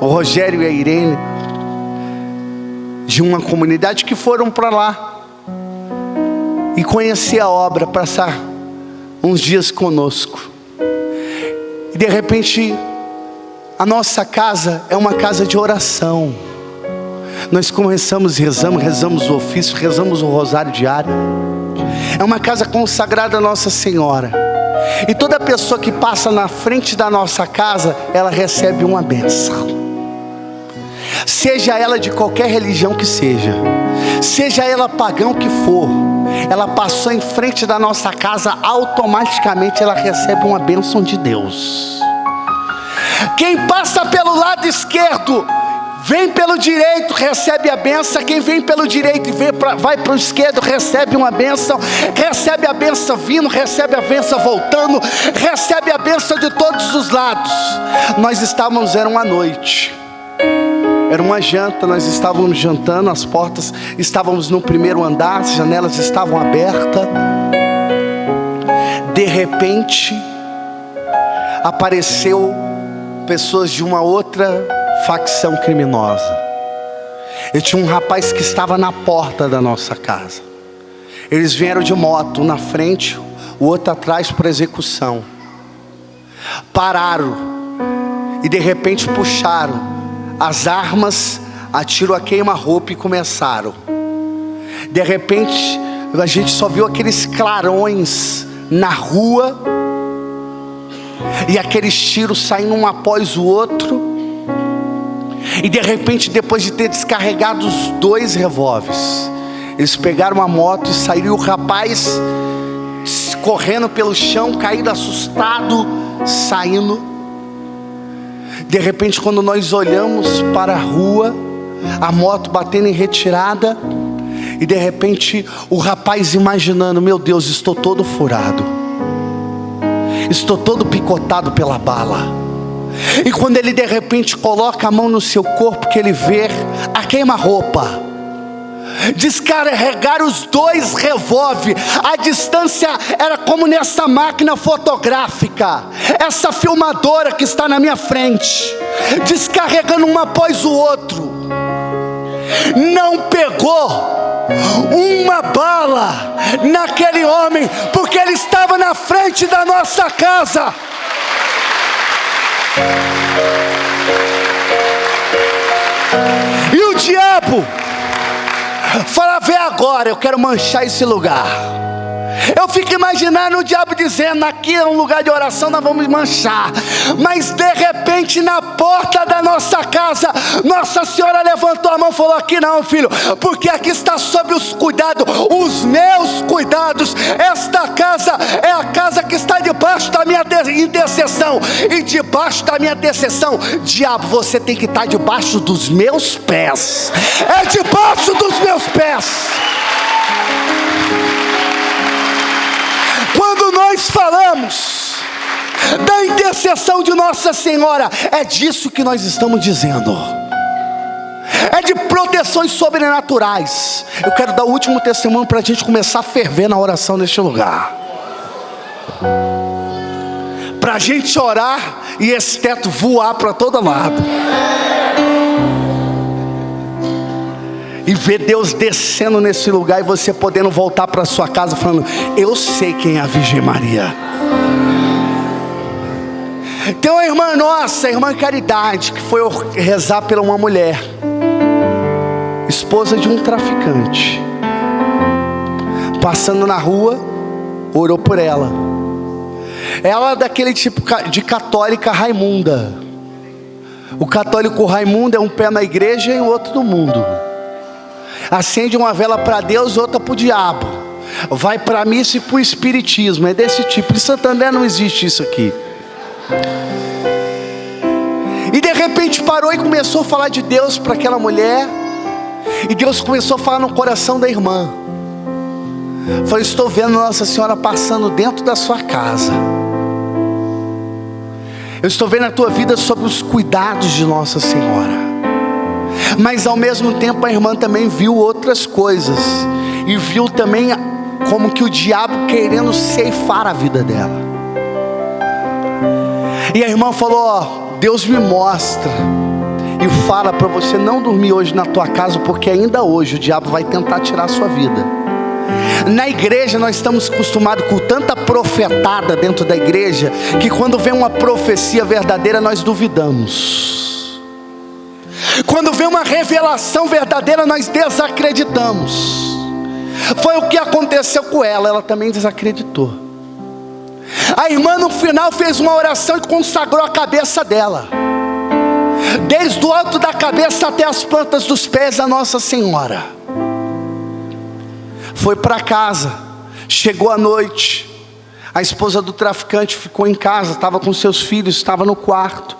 o Rogério e a Irene, de uma comunidade, que foram para lá e conhecer a obra, passar uns dias conosco. E de repente, a nossa casa é uma casa de oração. Nós começamos, rezamos o ofício, rezamos o rosário diário. É uma casa consagrada a Nossa Senhora. E toda pessoa que passa na frente da nossa casa, ela recebe uma bênção. Seja ela de qualquer religião que seja, seja ela pagão que for, ela passou em frente da nossa casa, automaticamente ela recebe uma bênção de Deus. Quem passa pelo lado esquerdo, vem pelo direito, recebe a bênção. Quem vem pelo direito e vai para o esquerdo, recebe uma bênção. Recebe a bênção vindo, recebe a bênção voltando, recebe a bênção de todos os lados. Nós estávamos, era uma noite, era uma janta, nós estávamos jantando, as portas, estávamos no primeiro andar, as janelas estavam abertas. De repente, apareceu pessoas de uma outra facção criminosa. E tinha um rapaz que estava na porta da nossa casa. Eles vieram de moto, um na frente, o outro atrás para execução. Pararam e de repente puxaram as armas a tiro a queima-roupa e começaram. De repente a gente só viu aqueles clarões na rua e aqueles tiros saindo um após o outro. E de repente, depois de ter descarregado os 2 revólveres, eles pegaram uma moto e saíram. E o rapaz correndo pelo chão, caído, assustado, saindo. De repente, quando nós olhamos para a rua, a moto batendo em retirada, e de repente o rapaz imaginando: meu Deus, estou todo furado, estou todo picotado pela bala. E quando ele de repente coloca a mão no seu corpo, que ele vê a queima-roupa, descarregar os 2 revólveres. A distância era como nessa máquina fotográfica, essa filmadora que está na minha frente, descarregando um após o outro. Não pegou uma bala naquele homem, porque ele estava na frente da nossa casa. E o diabo fala: vê agora, eu quero manchar esse lugar. Eu fico imaginando o diabo dizendo: aqui é um lugar de oração, nós vamos manchar. Mas de repente, na porta da nossa casa, Nossa Senhora levantou a mão e falou: aqui não, filho, porque aqui está sob os cuidados, os meus cuidados. Esta casa é a casa que está debaixo da minha intercessão. E debaixo da minha intercessão, diabo, você tem que estar debaixo dos meus pés. É debaixo dos meus pés. Quando nós falamos da intercessão de Nossa Senhora, é disso que nós estamos dizendo. É de proteções sobrenaturais. Eu quero dar o último testemunho para a gente começar a ferver na oração neste lugar. Para a gente orar e esse teto voar para todo lado. E ver Deus descendo nesse lugar e você podendo voltar para sua casa falando: eu sei quem é a Virgem Maria. Tem uma irmã nossa, a irmã Caridade, que foi rezar pela uma mulher, esposa de um traficante, passando na rua, orou por ela. Ela é daquele tipo de católica Raimunda. O católico Raimundo é um pé na igreja e o outro no mundo. Acende uma vela para Deus, outra para o diabo. Vai para a missa e para o espiritismo. É desse tipo. Em Santo André não existe isso aqui. E de repente parou e começou a falar de Deus para aquela mulher. E Deus começou a falar no coração da irmã. Falou: estou vendo Nossa Senhora passando dentro da sua casa. Eu estou vendo a tua vida sob os cuidados de Nossa Senhora. Mas ao mesmo tempo a irmã também viu outras coisas. E viu também como que o diabo querendo ceifar a vida dela. E a irmã falou: ó, Deus me mostra e fala para você não dormir hoje na tua casa, porque ainda hoje o diabo vai tentar tirar a sua vida. Na igreja nós estamos acostumados com tanta profetada dentro da igreja, que quando vem uma profecia verdadeira nós duvidamos. Quando vem uma revelação verdadeira nós desacreditamos. Foi o que aconteceu com ela, ela também desacreditou. A irmã no final fez uma oração e consagrou a cabeça dela, desde o alto da cabeça até as plantas dos pés, a Nossa Senhora. Foi para casa, chegou à noite, a esposa do traficante ficou em casa, estava com seus filhos, estava no quarto.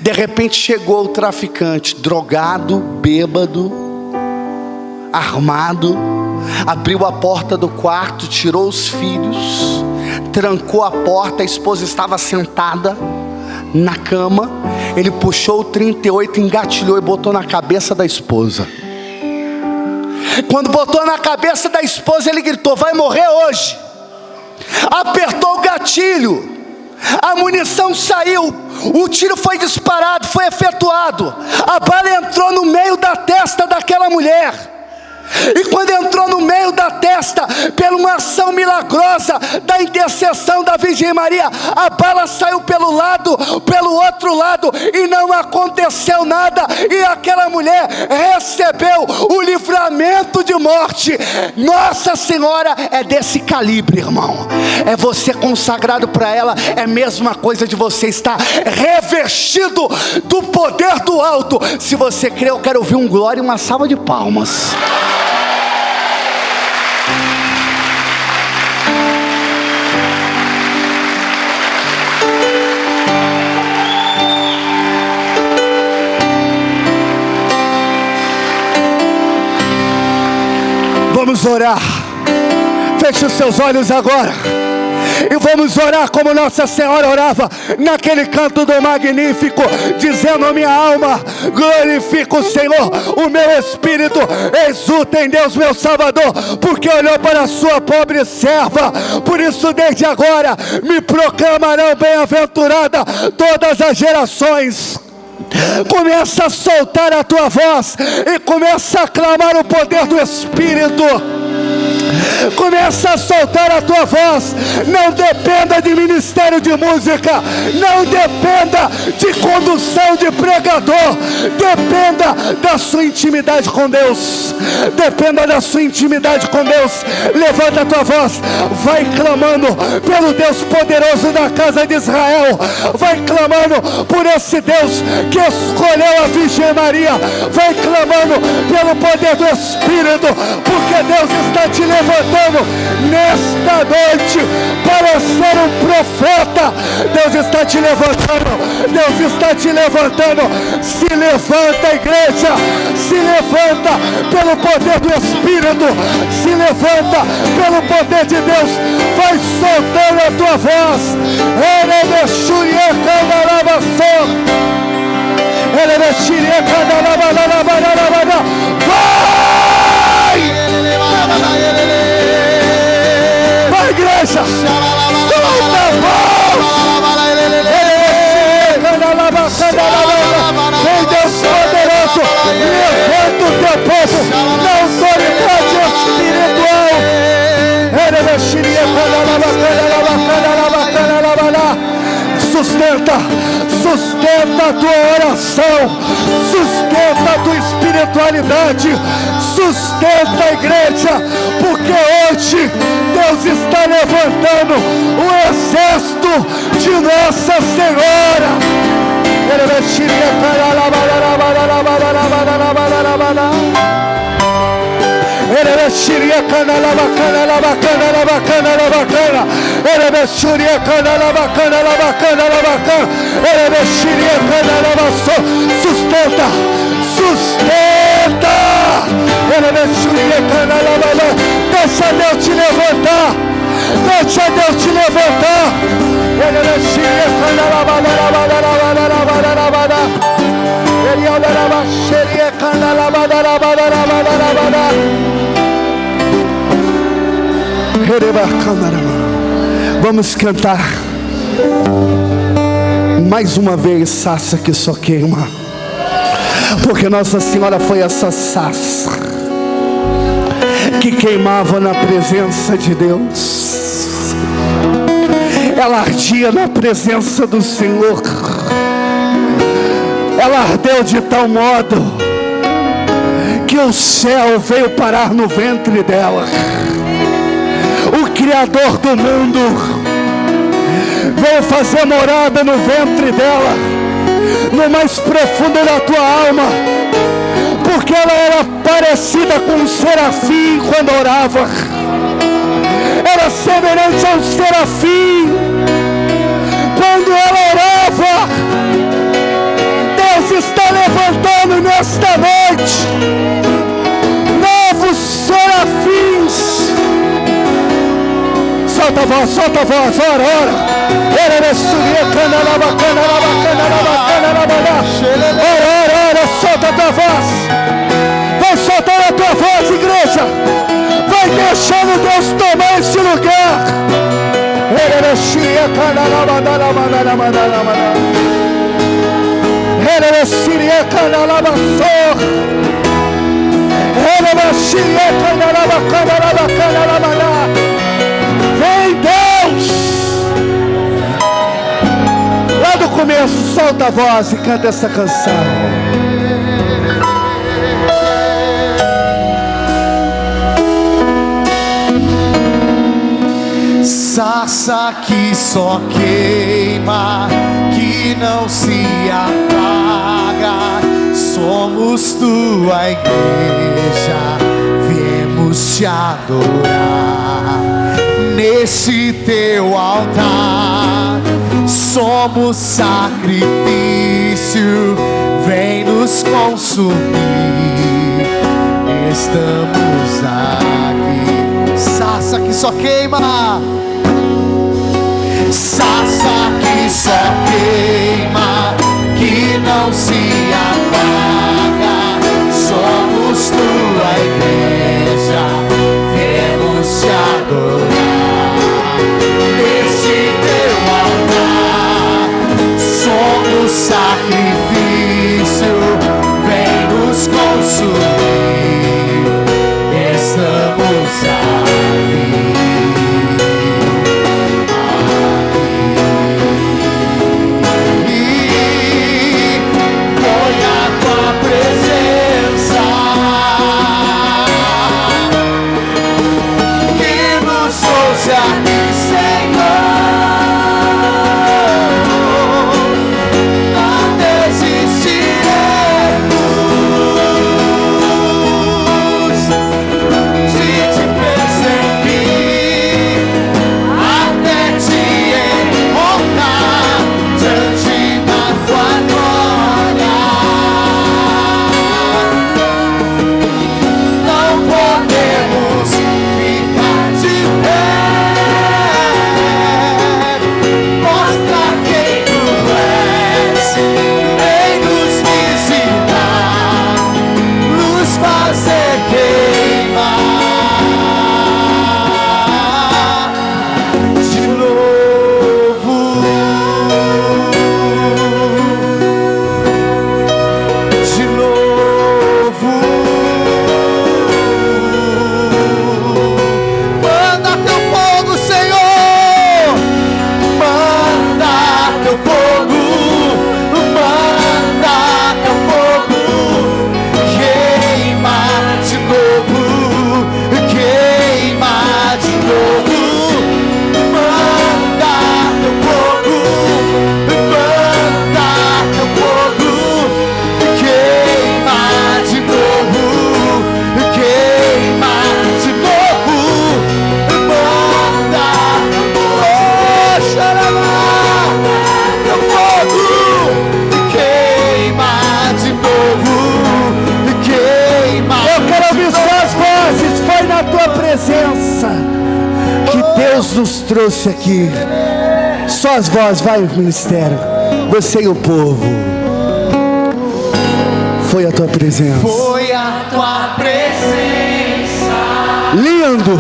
De repente chegou o traficante, drogado, bêbado, armado, abriu a porta do quarto, tirou os filhos, trancou a porta. A esposa estava sentada na cama. Ele puxou o 38, engatilhou e botou na cabeça da esposa. Quando botou na cabeça da esposa, ele gritou: vai morrer hoje. Apertou o gatilho, a munição saiu, o tiro foi disparado, foi efetuado. A bala entrou no meio da testa daquela mulher. E quando entrou no meio da testa, pela uma ação milagrosa da intercessão da Virgem Maria, a bala saiu pelo outro lado, e não aconteceu nada, e aquela mulher recebeu o livramento de morte. Nossa Senhora é desse calibre, irmão. É você consagrado para ela, é a mesma coisa de você estar revestido do poder do alto. Se você crê, eu quero ouvir um glória e uma salva de palmas. Vamos orar. Feche os seus olhos agora e vamos orar como Nossa Senhora orava naquele canto do Magnífico, dizendo: minha alma glorifica o Senhor, o meu espírito exulta em Deus meu Salvador, porque olhou para a sua pobre serva. Por isso desde agora me proclamarão bem-aventurada todas as gerações. Começa a soltar a tua voz e começa a clamar o poder do Espírito. Começa a soltar a tua voz. Não dependa de ministério de música, não dependa de condução de pregador. Dependa da sua intimidade com Deus. Dependa da sua intimidade com Deus. Levanta a tua voz, vai clamando pelo Deus poderoso da casa de Israel. Vai clamando por esse Deus que escolheu a Virgem Maria. Vai clamando pelo poder do Espírito, porque Deus está te levantando nesta noite para ser um profeta. Deus está te levantando. Deus está te levantando. Se levanta, igreja. Se levanta pelo poder do Espírito. Se levanta pelo poder de Deus. Vai soltando a tua voz. Vai, igreja, solta a voz. Vem Deus poderoso, levanta o teu povo na autoridade espiritual. Sustenta a tua oração, sustenta a tua espiritualidade, sustenta a igreja, porque hoje Deus está levantando o exército de Nossa Senhora. Sustenta, sustenta. Deixa Deus te levantar. Deixa Deus te levantar. Vamos cantar mais uma vez, sarça que só queima, porque Nossa Senhora foi essa sarça que queimava na presença de Deus. Ela ardia na presença do Senhor. Ela ardeu de tal modo que o céu veio parar no ventre dela. O Criador do mundo veio fazer morada no ventre dela, no mais profundo da tua alma, porque ela era parecida com um serafim quando orava. Era semelhante a um serafim quando ela orava. Deus está levantando nesta noite novos serafins. Solta a voz, ora, ora. Ora, solta a tua voz. Vai soltando a tua voz, igreja. Vai deixando Deus tomar esse lugar. Vem, Deus! Lá do começo, solta a voz e canta essa canção. Sarça que só queima, que não se apaga, somos tua igreja, viemos te adorar. Nesse teu altar, somos sacrifício, vem nos consumir, estamos aqui. Sarça que só queima, sarça que só queima, que não se apaga, somos tua igreja, viemos te adorar. Nesse teu altar, somos sacrifício, vem nos consumir, estamos aqui. Nos trouxe aqui. Só as vozes, vai o ministério. Você e o povo. Foi a tua presença. Foi a tua presença. Lindo.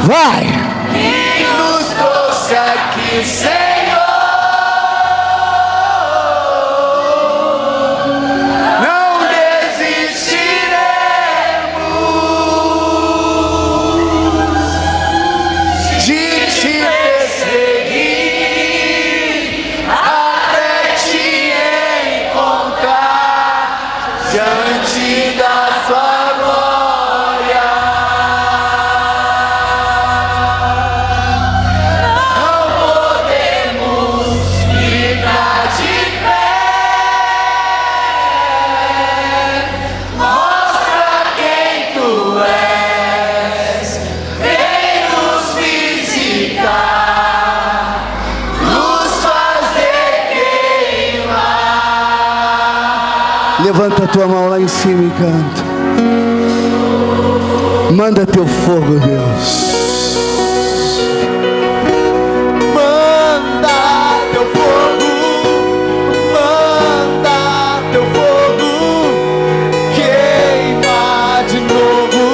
Vai. Que nos trouxe aqui, Senhor. Não diante da sua glória, não podemos ficar de pé. Mostra quem tu és, vem nos visitar, nos fazer queimar. Levanta a tua mão lá em cima e canta. Manda teu fogo, Deus. Manda teu fogo, manda teu fogo, queima de novo.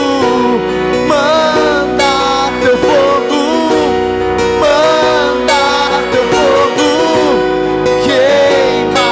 Manda teu fogo, manda teu fogo, queima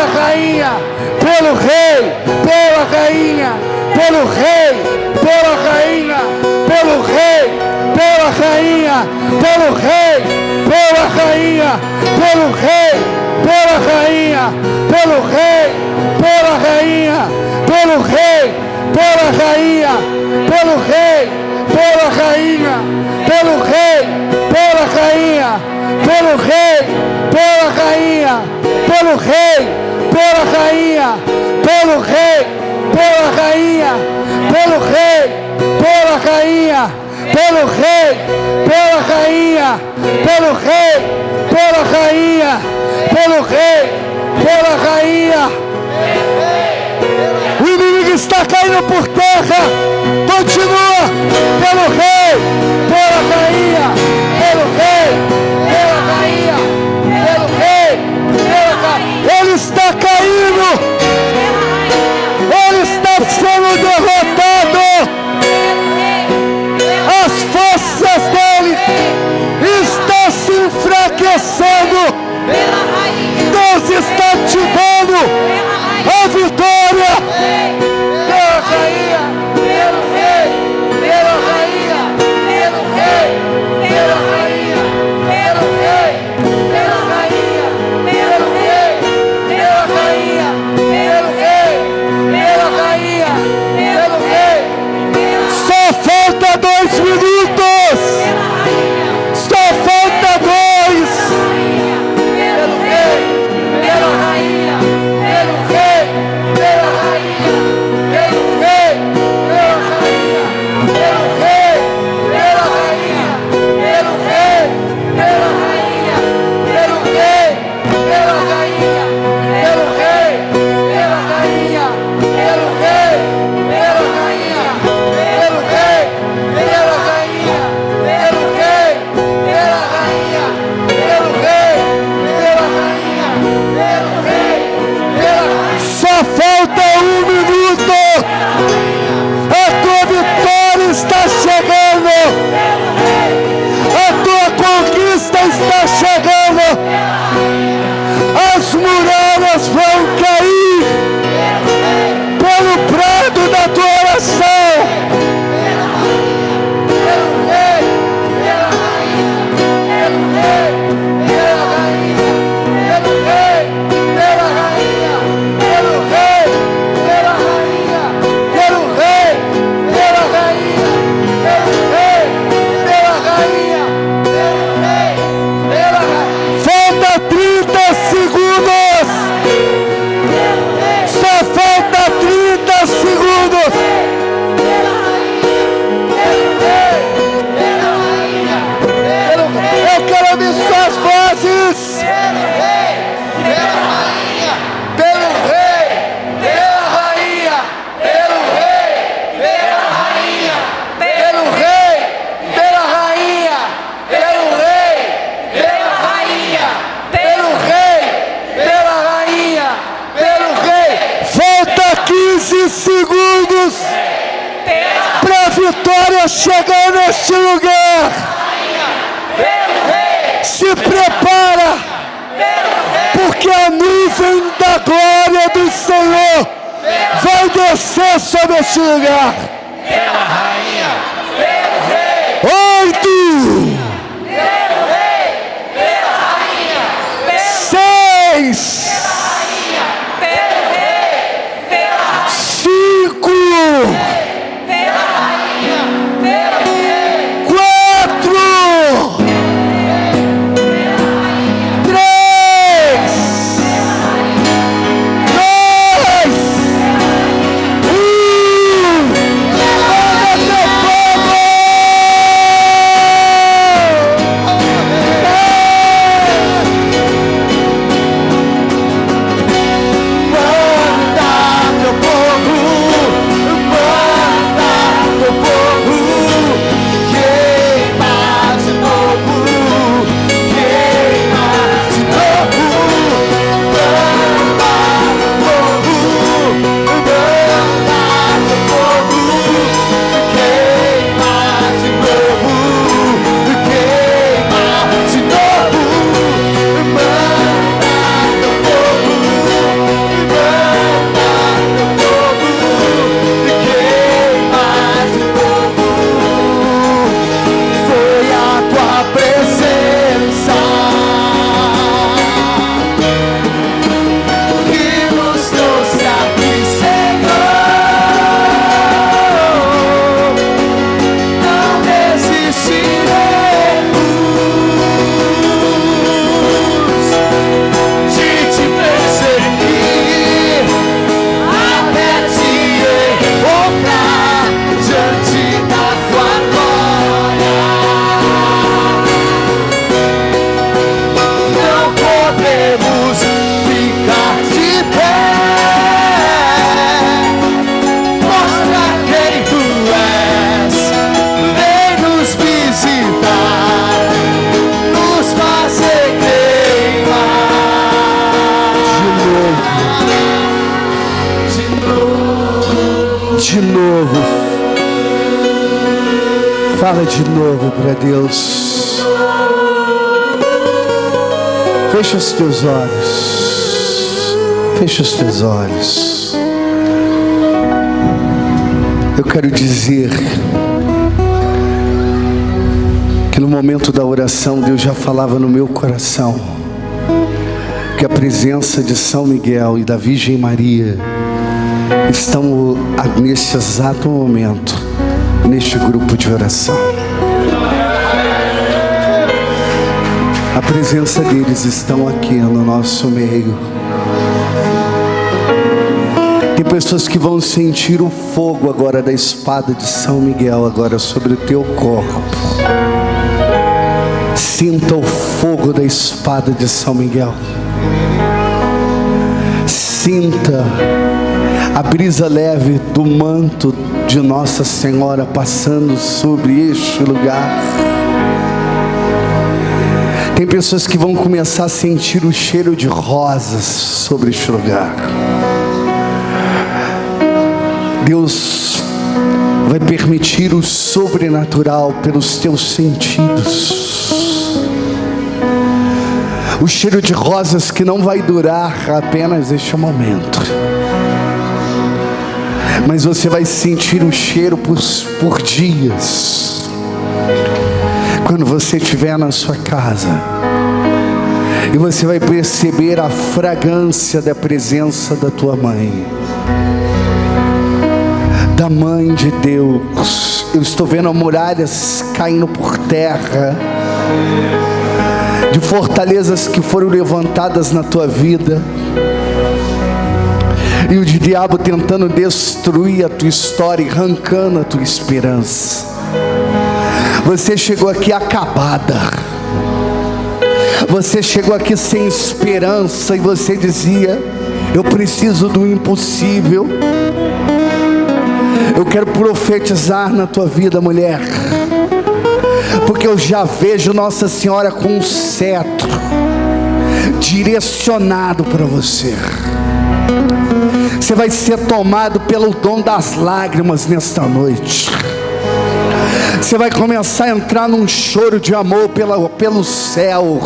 rainha, pelo rei, pela rainha, pelo rei, pela rainha, pelo rei, pela rainha, pelo rei, pela rainha, pelo rei, pela rainha, pelo rei, pela rainha, pelo rei, pela rainha, pelo rei, pela rainha, pelo rei, pela rainha, pelo rei, pela rainha, pelo rei, pela rainha, pelo rei, pela rainha, pelo rei, pela rainha, pelo rei, pela rainha, pelo rei, pela rainha, pelo rei, pela rainha. O inimigo está caindo por terra. Continua. Pelo rei, pela rainha, pelo rei, pela rainha, pelo rei, pela rainha. Ele está caindo. Ele está sendo derrotado. As forças dele estão se enfraquecendo. Deus está te dando a vitória. Pela rainha, pelo rei, pela rainha, pelo rei, pela rainha, pelo rei, pela rainha, pelo rei, pela rainha, pelo rei, pela rainha, pelo rei. Só falta 2 minutos. Só falta 2. Pelo rei, pela rainha, pelo rei, pela rainha, pelo rei, pela rainha, pelo rei, pela rainha, pelo rei, pela rainha, pelo rei, pela rainha, pelo rei, pela rainha, pelo rei, pela rainha, pelo rei, pela rainha, pelo rei, pela rainha, pelo rei, pela rainha, pelo rei, pela rainha. Só falta 1 minuto. A tua vitória está chegando. A tua conquista está chegando. As muralhas vão cair pelo prado da tua oração. Pelo rei, pela rainha, pelo rei, pela rainha, pelo rei, pela rainha, pelo rei, pela rainha, pelo rei, pela rainha, pelo rei, pela rainha, pelo rei, pela rainha. Falta 30 segundos. Só falta 30 segundos. Eu quero ouvir suas vozes. Pelo rei, pela rainha, pelo rei, pela rainha, pelo rei, pela rainha, pelo rei, pela rainha, pelo rei, pela rainha, pelo rei, pela rainha, pelo rei. Falta 15 segundos para a vitória chegar neste lugar. Se prepara, porque a nuvem da glória do Senhor vai descer sobre este lugar. 8, 6, 5, 4, 3, 2, 1. de novo. Fala de novo para Deus. Fecha os teus olhos. Fecha os teus olhos. Eu quero dizer que no momento da oração Deus já falava no meu coração que a presença de São Miguel e da Virgem Maria estão neste exato momento neste grupo de oração. A presença deles estão aqui no nosso meio. Tem pessoas que vão sentir o fogo agora da espada de São Miguel agora sobre o teu corpo. Sinta o fogo da espada de São Miguel. Sinta a brisa leve do manto de Nossa Senhora passando sobre este lugar. Tem pessoas que vão começar a sentir o cheiro de rosas sobre este lugar. Deus vai permitir o sobrenatural pelos teus sentidos. O cheiro de rosas que não vai durar apenas este momento, mas você vai sentir o cheiro por dias. Quando você estiver na sua casa, e você vai perceber a fragrância da presença da tua mãe, da mãe de Deus. Eu estou vendo muralhas caindo por terra, de fortalezas que foram levantadas na tua vida, e o diabo tentando destruir a tua história e arrancando a tua esperança. Você chegou aqui acabada. Você chegou aqui sem esperança e você dizia: eu preciso do impossível. Eu quero profetizar na tua vida, mulher, porque eu já vejo Nossa Senhora com um cetro direcionado para você. Você vai ser tomado pelo dom das lágrimas nesta noite. Você vai começar a entrar num choro de amor pelo céu.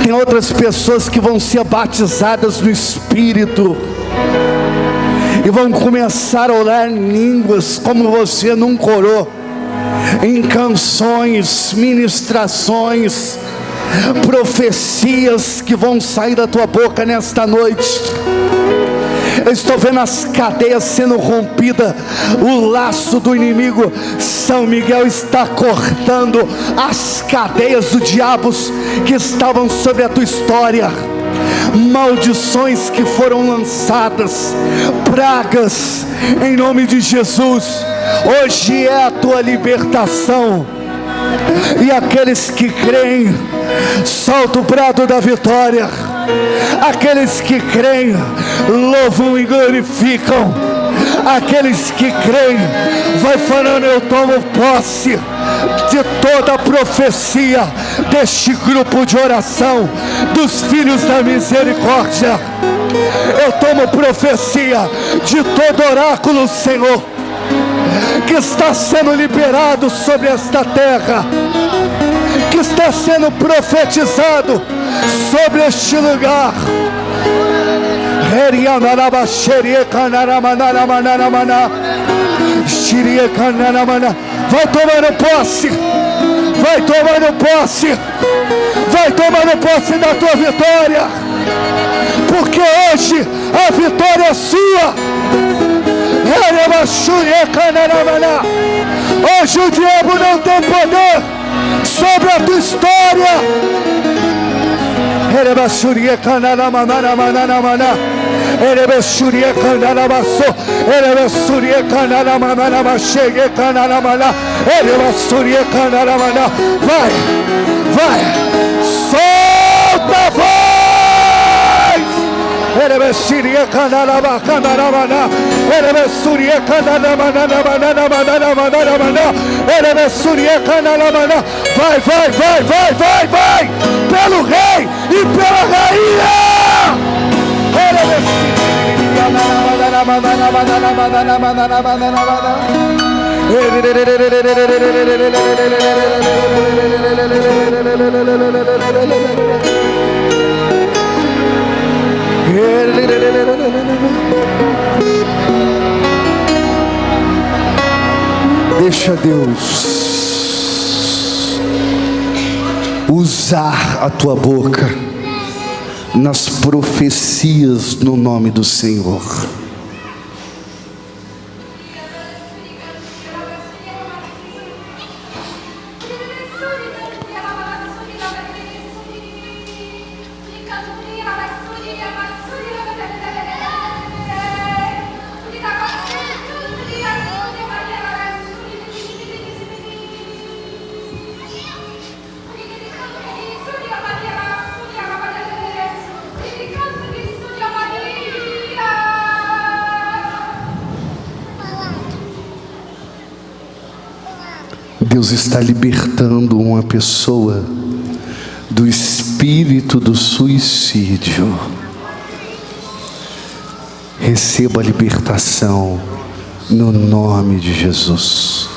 Tem outras pessoas que vão ser batizadas no Espírito e vão começar a orar em línguas como você nunca orou, em canções, ministrações, profecias que vão sair da tua boca nesta noite. Eu estou vendo as cadeias sendo rompidas, o laço do inimigo. São Miguel está cortando as cadeias do diabo que estavam sobre a tua história. Maldições que foram lançadas, pragas, em nome de Jesus. Hoje é a tua libertação. E aqueles que creem, solta o brado da vitória. Aqueles que creem, louvam e glorificam. Aqueles que creem, vai falando: eu tomo posse de toda a profecia deste grupo de oração dos filhos da misericórdia. Eu tomo profecia de todo oráculo, Senhor, que está sendo liberado sobre esta terra, que está sendo profetizado sobre este lugar. Vai tomando posse, vai tomando posse, vai tomando posse da tua vitória, porque hoje a vitória é sua. Hoje o diabo não tem poder sobre a tua história. Vai, vai, solta a voz. Vai, vai, vai, vai, vai, vai, pelo rei e pela rainha. Deixa Deus usar a tua boca nas profecias no nome do Senhor. Deus está libertando uma pessoa do espírito do suicídio. Receba a libertação no nome de Jesus.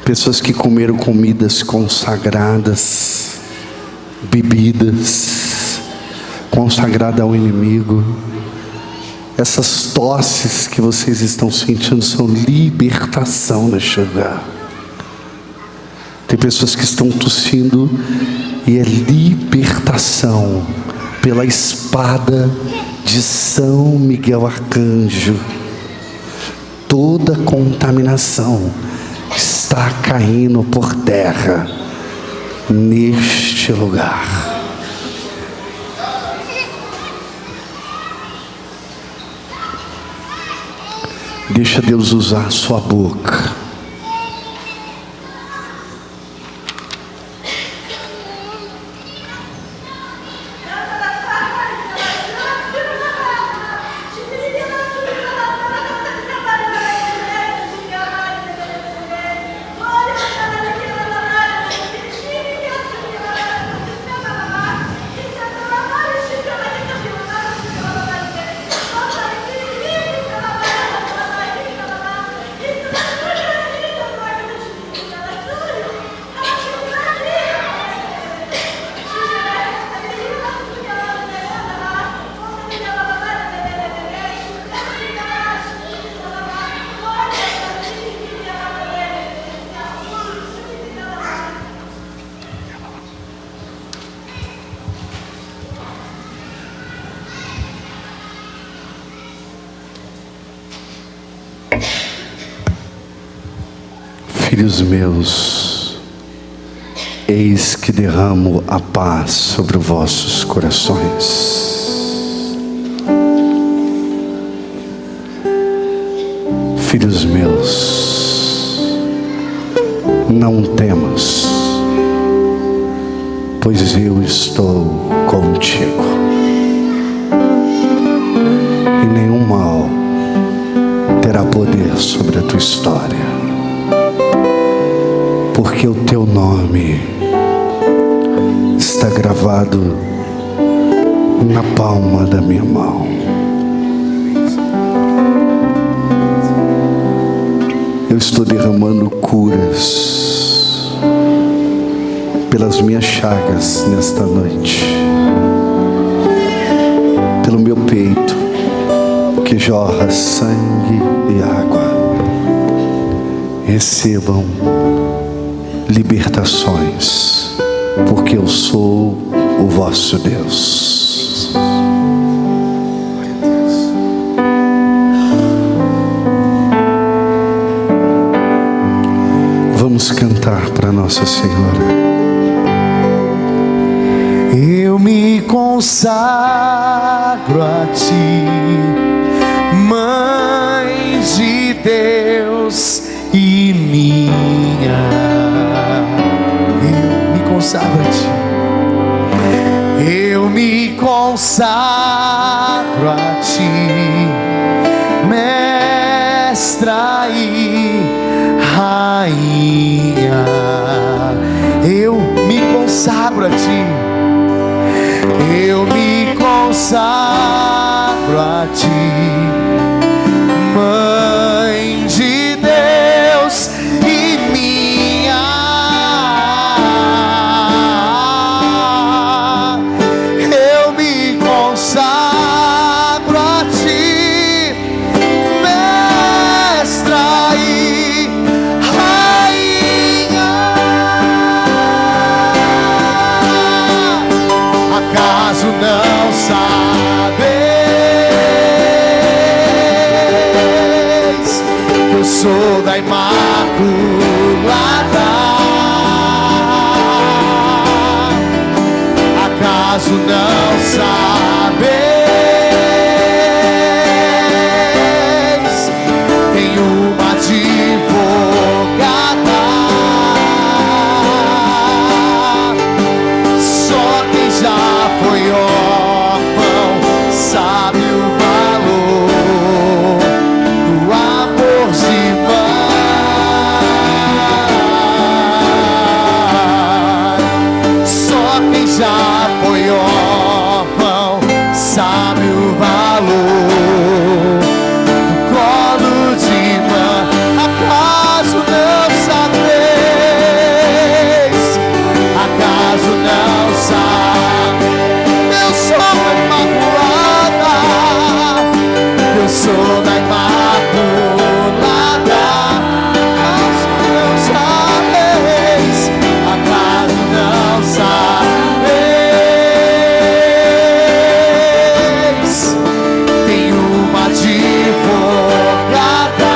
Pessoas que comeram comidas consagradas, bebidas consagradas ao inimigo, essas tosses que vocês estão sentindo são libertação neste lugar. Tem pessoas que estão tossindo e é libertação pela espada de São Miguel Arcanjo. Toda contaminação está caindo por terra neste lugar. Deixa Deus usar a sua boca. Filhos meus, eis que derramo a paz sobre os vossos corações. Filhos meus, não temas, pois eu estou contigo, e nenhum mal terá poder sobre a tua história. Porque o teu nome está gravado na palma da minha mão. Eu estou derramando curas pelas minhas chagas nesta noite, pelo meu peito que jorra sangue e água. Recebam libertações, porque eu sou o vosso Deus. Vamos cantar para Nossa Senhora. Eu me consagro a Ti, Mãe de Deus e minha. Consagro a Ti. Eu me consagro a Ti, Mestra e rainha. Eu me consagro a ti, eu me consagro a ti, Mãe de Deus e minha. Eu me consagro a ti, mestra e rainha. Acaso não sabeis que eu sou da Imaculada? Acaso não sabeis? Tenho uma advogada, só quem já foi órfão sabe o valor do amor de mãe. Só quem já foi órfão sabe o valor do colo de mãe. Acaso não sabeis? Acaso não sabeis? Eu sou da Imaculada, eu sou da Imaculada. Acaso não sabeis? Acaso não sabeis? Tenho uma advogada,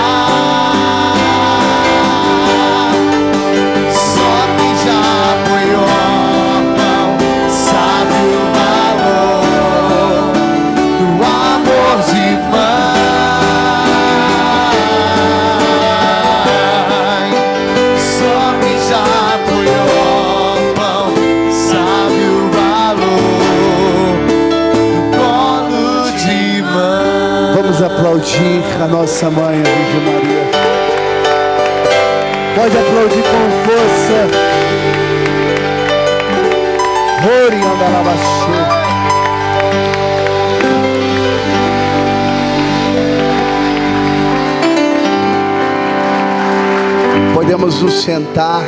só quem já foi órfão sabe o valor do amor de mãe. Só quem já foi órfão sabe o valor do colo de mãe. Vamos aplaudir a nossa mãe, a Virgem Maria. Pode aplaudir com força. Ori andarabaxê. Podemos nos sentar.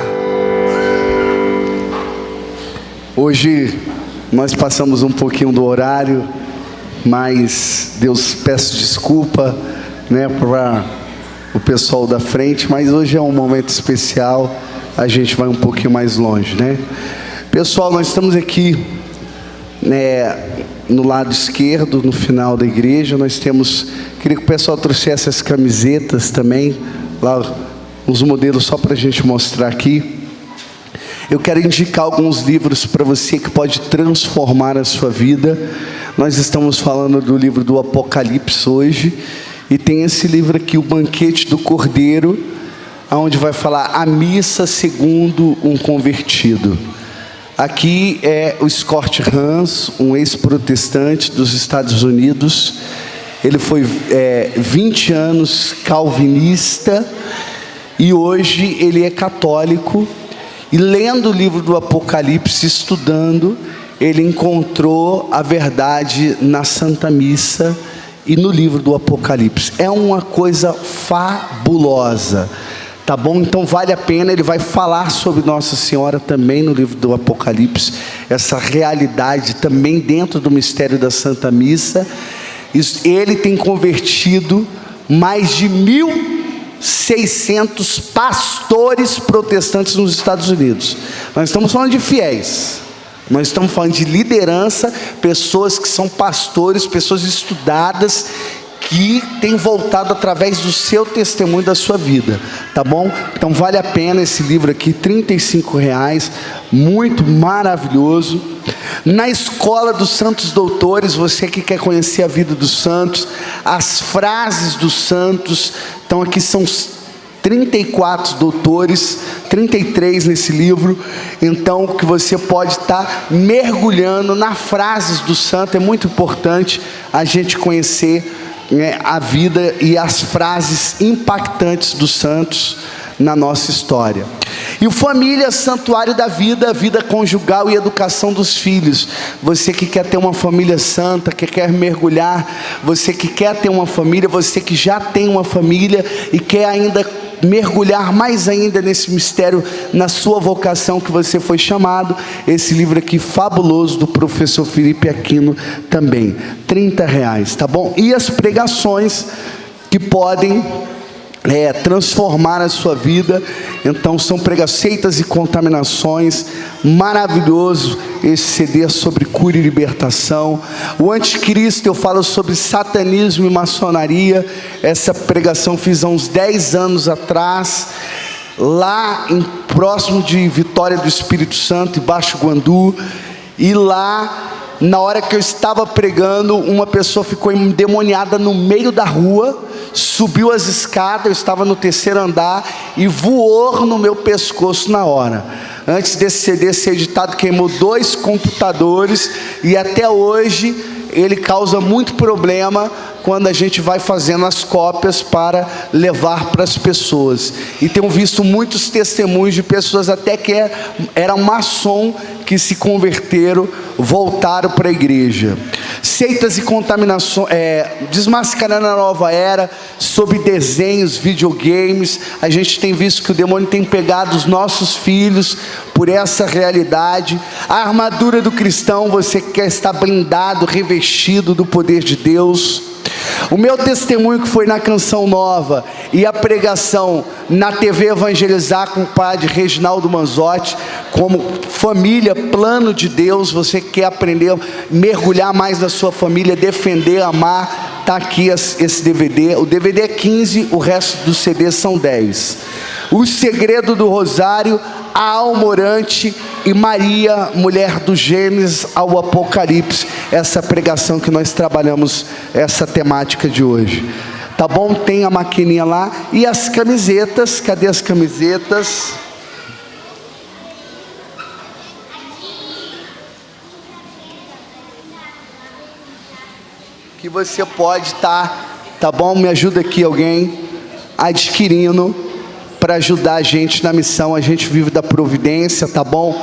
Hoje nós passamos um pouquinho do horário, mas Deus, peço desculpa, né, para o pessoal da frente, mas hoje é um momento especial, a gente vai um pouquinho mais longe, né? Pessoal, nós estamos aqui, né, no lado esquerdo, no final da igreja, nós temos, queria que o pessoal trouxesse as camisetas também, lá os modelos só para a gente mostrar aqui. Eu quero indicar alguns livros para você que pode transformar a sua vida. Nós estamos falando do livro do Apocalipse hoje, e tem esse livro aqui, O Banquete do Cordeiro, onde vai falar a missa segundo um convertido. Aqui é o Scott Hahn, um ex-protestante dos Estados Unidos. Ele foi 20 anos calvinista e hoje ele é católico. E lendo o livro do Apocalipse, estudando, ele encontrou a verdade na Santa Missa e no livro do Apocalipse. É uma coisa fabulosa, tá bom? Então vale a pena. Ele vai falar sobre Nossa Senhora também no livro do Apocalipse, essa realidade também dentro do mistério da Santa Missa. Ele tem convertido mais de 1.600 pastores protestantes nos Estados Unidos. Nós estamos falando de fiéis, nós estamos falando de liderança, pessoas que são pastores, pessoas estudadas, que têm voltado através do seu testemunho, da sua vida, tá bom? Então vale a pena esse livro aqui, R$35, muito maravilhoso. Na Escola dos Santos Doutores, você que quer conhecer a vida dos santos, as frases dos santos, então aqui são 34 doutores, 33 nesse livro, então que você pode estar mergulhando nas frases do santo. É muito importante a gente conhecer a vida e as frases impactantes dos santos, na nossa história. E o Família Santuário da Vida, vida conjugal e educação dos filhos. Você que quer ter uma família santa, que quer mergulhar, você que quer ter uma família, você que já tem uma família e quer ainda mergulhar mais ainda nesse mistério, na sua vocação que você foi chamado. Esse livro aqui fabuloso do professor Felipe Aquino também, R$30, tá bom? E as pregações que podem transformar a sua vida. Então são seitas e contaminações, maravilhoso esse CD sobre cura e libertação. O Anticristo, eu falo sobre satanismo e maçonaria. Essa pregação fiz há uns 10 anos atrás, lá próximo de Vitória do Espírito Santo, em Baixo Guandu. E lá, na hora que eu estava pregando, uma pessoa ficou endemoniada no meio da rua, subiu as escadas, eu estava no 3º andar, e voou no meu pescoço na hora. Antes desse CD ser editado, queimou 2 computadores, e até hoje ele causa muito problema quando a gente vai fazendo as cópias para levar para as pessoas. E tenho visto muitos testemunhos de pessoas até que eram maçom, que se converteram, voltaram para a igreja. Seitas e contaminações, desmascarando a nova era, sobre desenhos, videogames. A gente tem visto que o demônio tem pegado os nossos filhos por essa realidade. A armadura do cristão, você quer estar blindado, revestido do poder de Deus. O meu testemunho que foi na Canção Nova e a pregação na TV Evangelizar com o padre Reginaldo Manzotti, como família, plano de Deus. Você quer aprender, mergulhar mais na sua família, defender, amar, está aqui esse DVD. O DVD é 15, o resto dos CDs são 10. O Segredo do Rosário, a Almorante e Maria, mulher do Gênesis ao Apocalipse. Essa pregação que nós trabalhamos, essa temática de hoje. Tá bom? Tem a maquininha lá. E as camisetas, cadê as camisetas? Que você pode estar, tá bom? Me ajuda aqui alguém, adquirindo, para ajudar a gente na missão. A gente vive da providência, tá bom?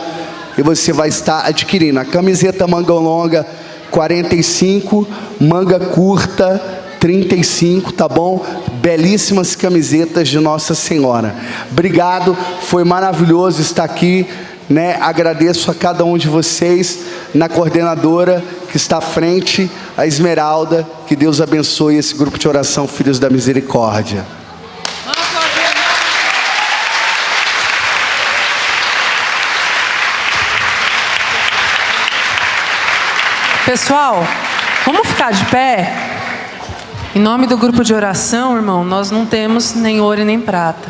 E você vai estar adquirindo a camiseta manga longa 45, manga curta 35, tá bom? Belíssimas camisetas de Nossa Senhora. Obrigado, foi maravilhoso estar aqui, né? Agradeço a cada um de vocês, na coordenadora que está à frente, a Esmeralda. Que Deus abençoe esse grupo de oração Filhos da Misericórdia. Pessoal, vamos ficar de pé? Em nome do grupo de oração, irmão, nós não temos nem ouro e nem prata,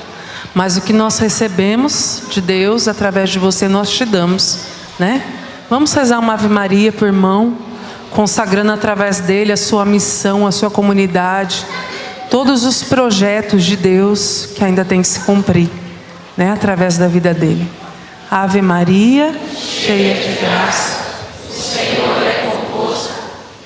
mas o que nós recebemos de Deus, através de você, nós te damos, né? Vamos rezar uma Ave Maria por irmão, consagrando através dele a sua missão, a sua comunidade, todos os projetos de Deus que ainda tem que se cumprir, né? Através da vida dele. Ave Maria, cheia de graça, o Senhor é convosco,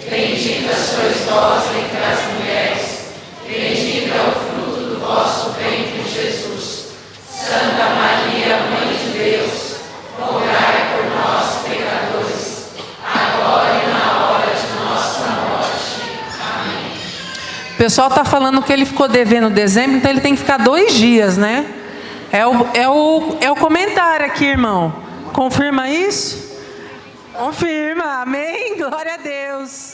bendita sois vós entre as mulheres, bendito é o fruto do vosso ventre, Jesus. Santa Maria, Mãe de Deus, rogai por nós, pecadores, agora e na hora de nossa morte. Amém. O pessoal está falando que ele ficou devendo dezembro, então ele tem que ficar 2 dias, né? É o comentário aqui, irmão. Confirma isso? Confirma, amém? Glória a Deus.